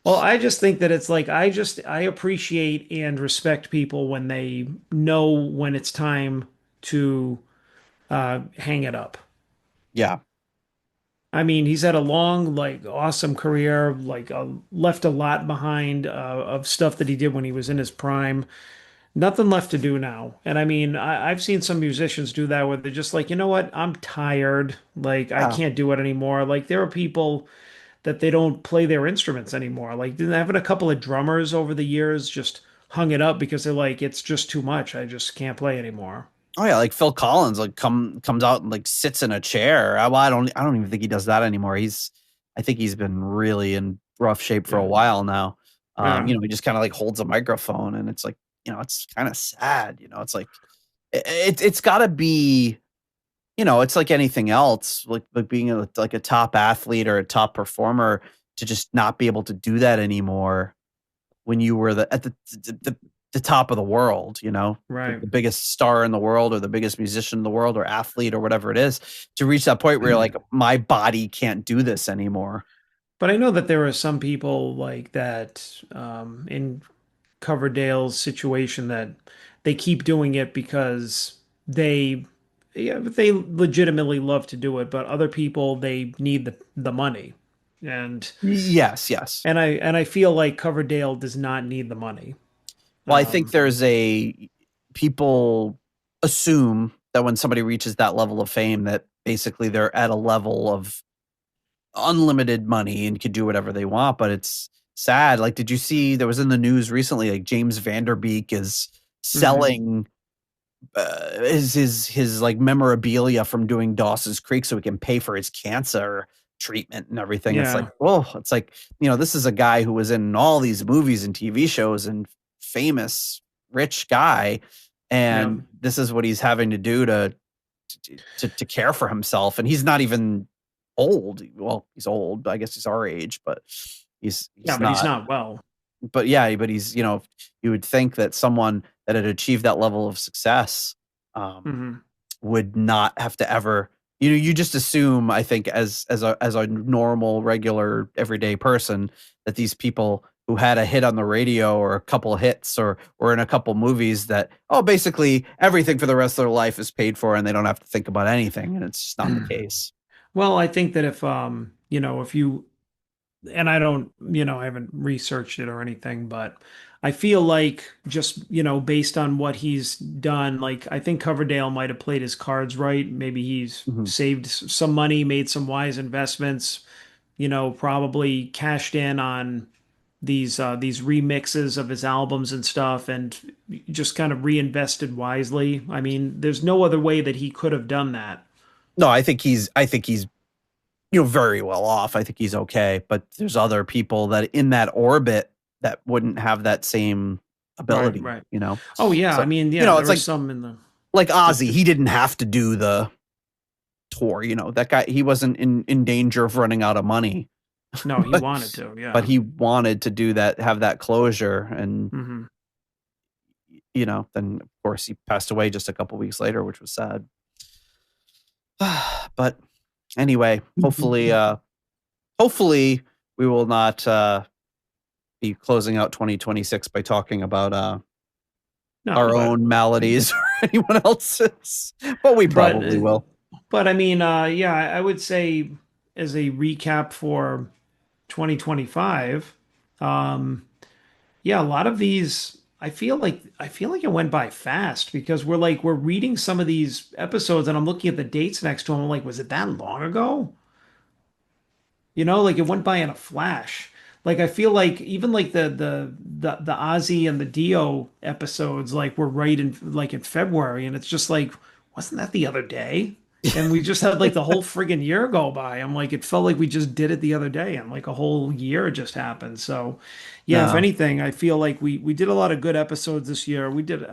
Well, I just think that it's like, I appreciate and respect people when they know when it's time to hang it up. Yeah. I mean, he's had a long, like, awesome career, like left a lot behind of stuff that he did when he was in his prime. Nothing left to do now. And I mean, I've seen some musicians do that where they're just like, you know what? I'm tired. Like, I can't do it anymore. Like, there are people that they don't play their instruments anymore. Like, having a couple of drummers over the years just hung it up because they're like, it's just too much. I just can't play anymore. Oh yeah, like Phil Collins, like comes out and like sits in a chair. Well, I don't even think he does that anymore. I think he's been really in rough shape for a while now. He just kind of like holds a microphone, and it's like, it's kind of sad. It's like it's got to be, it's like anything else, like being a top athlete or a top performer, to just not be able to do that anymore when you were at the top of the world, right? The biggest star in the world, or the biggest musician in the world, or athlete, or whatever it is, to reach that point where you're like, my body can't do this anymore. But I know that there are some people like that in Coverdale's situation that they keep doing it because they legitimately love to do it, but other people, they need the money. And yes. And I feel like Coverdale does not need the money. Well, I think people assume that when somebody reaches that level of fame, that basically they're at a level of unlimited money and could do whatever they want. But it's sad. Like, did you see, there was in the news recently, like James Van Der Beek is selling his like memorabilia from doing Dawson's Creek so he can pay for his cancer treatment and everything. Yeah. It's like, whoa, it's like, this is a guy who was in all these movies and TV shows and famous rich guy, and this is what he's having to do to care for himself. And he's not even old. Well, he's old. I guess he's our age, but he's not well. But he's, you would think that someone that had achieved that level of success would not have to ever, you just assume, I think, as a normal, regular, everyday person, that these people who had a hit on the radio or a couple hits or in a couple movies, that, basically everything for the rest of their life is paid for and they don't have to think about anything. And it's just not the case. Well, I think that if you, and I don't, I haven't researched it or anything, but I feel like just, based on what he's done, like, I think Coverdale might have played his cards right. Maybe he's saved some money, made some wise investments, probably cashed in on these remixes of his albums and stuff, and just kind of reinvested wisely. I mean, there's no other way that he could have done that. No, I think he's very well off. I think he's okay, but there's other people that in that orbit that wouldn't have that same ability, right. Oh yeah. So, I mean, yeah, it's like some in the, like Ozzy, he didn't have to do the tour, that guy, he wasn't in danger of running out of money. No, he wanted to, yeah. But he wanted to do that, have that closure. And, then of course he passed away just a couple weeks later, which was sad. But anyway, hopefully we will not be closing out 2026 by talking about our own maladies or anyone else's, but we probably will. But I mean, I would say as a recap for 2025, a lot of these, I feel like it went by fast, because we're reading some of these episodes and I'm looking at the dates next to them. I'm like, was it that long ago? Like, it went by in a flash. Like, I feel like even like the Ozzy and the Dio episodes, like, were right in February, and it's just like, wasn't that the other day? And we just had like the whole friggin' year go by. I'm like, it felt like we just did it the other day, and like a whole year just happened. So if anything, I feel like we did a lot of good episodes this year. We did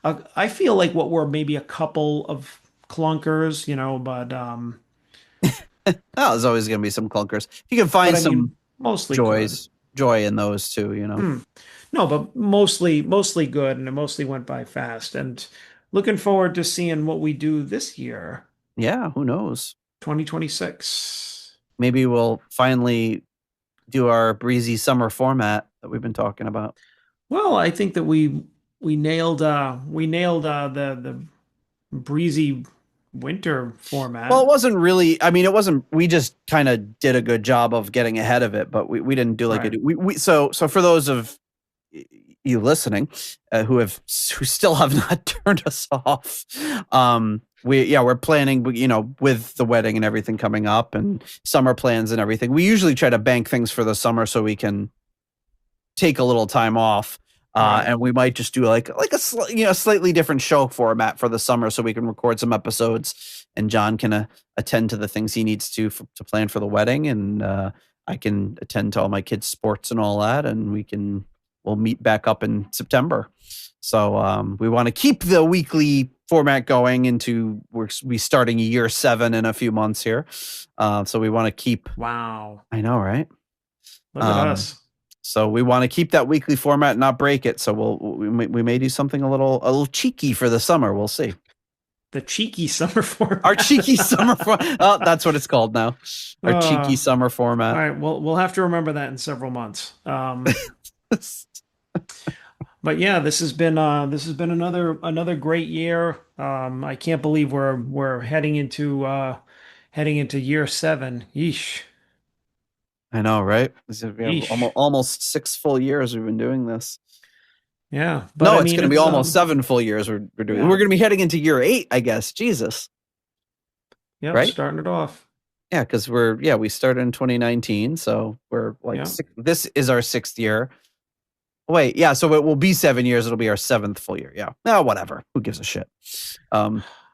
I feel like what were maybe a couple of clunkers, but there's always going to be some clunkers. You can find mostly joy in those too, No, but mostly good, and it mostly went by fast. And looking forward to seeing what we do this year. Yeah, who knows? 2026. Maybe we'll finally do our breezy summer format that we've been talking about. Well, I think that we nailed the breezy winter format. Well, it wasn't really, we just kind of did a good job of getting ahead of it, but we didn't do like so for those of you listening who still have not turned us off, we're planning, with the wedding and everything coming up and summer plans and everything. We usually try to bank things for the summer so we can take a little time off. And we might just do like a slightly different show format for the summer, so we can record some episodes and John can attend to the things he needs to plan for the wedding, and I can attend to all my kids' sports and all that, and we can we'll meet back up in September. So we want to keep the weekly format going into we starting year 7 in a few months here. So we want to keep. Wow. I know, right? Look at us. So we want to keep that weekly format and not break it. So we may do something a little cheeky for the summer. We'll see. The cheeky summer format. Our cheeky summer format. Oh, that's what it's called now. Our cheeky summer format. All right. Well, we'll have to remember that in several months. But yeah, this has been another great year. I can't believe we're heading into year 7. Yeesh. I know, right? Almost 6 full years we've been doing this. Yeah. But it's going to be almost 7 full years we're doing. Yeah. We're going to be heading into year 8, I guess. Jesus. Yeah, right? Starting it off. Yeah, because we started in 2019, so we're like this is our 6th year. Wait, yeah, so it will be 7 years. It'll be our 7th full year. Yeah. No, whatever. Who gives a shit?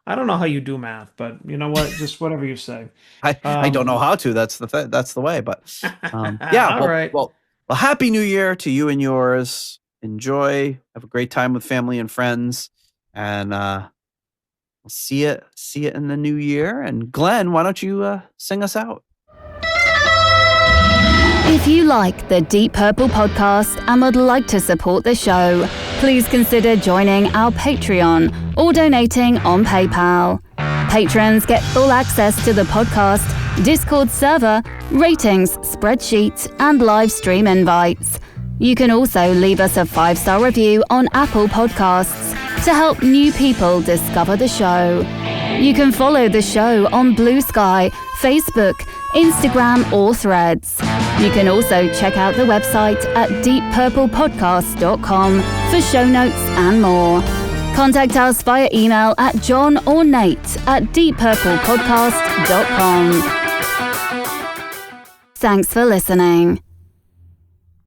I don't know how you do math, but you know what? Just whatever you say. I don't know how to. That's the way. But yeah. All right. Well, happy New Year to you and yours. Enjoy. Have a great time with family and friends, and we'll see you in the new year. And Glenn, why don't you sing us out? If you like the Deep Purple podcast and would like to support the show, please consider joining our Patreon or donating on PayPal. Patrons get full access to the podcast, Discord server, ratings, spreadsheets, and live stream invites. You can also leave us a 5-star review on Apple Podcasts to help new people discover the show. You can follow the show on Blue Sky, Facebook, Instagram, or Threads. You can also check out the website at deeppurplepodcast.com for show notes and more. Contact us via email at John or Nate at deeppurplepodcast.com. Thanks for listening.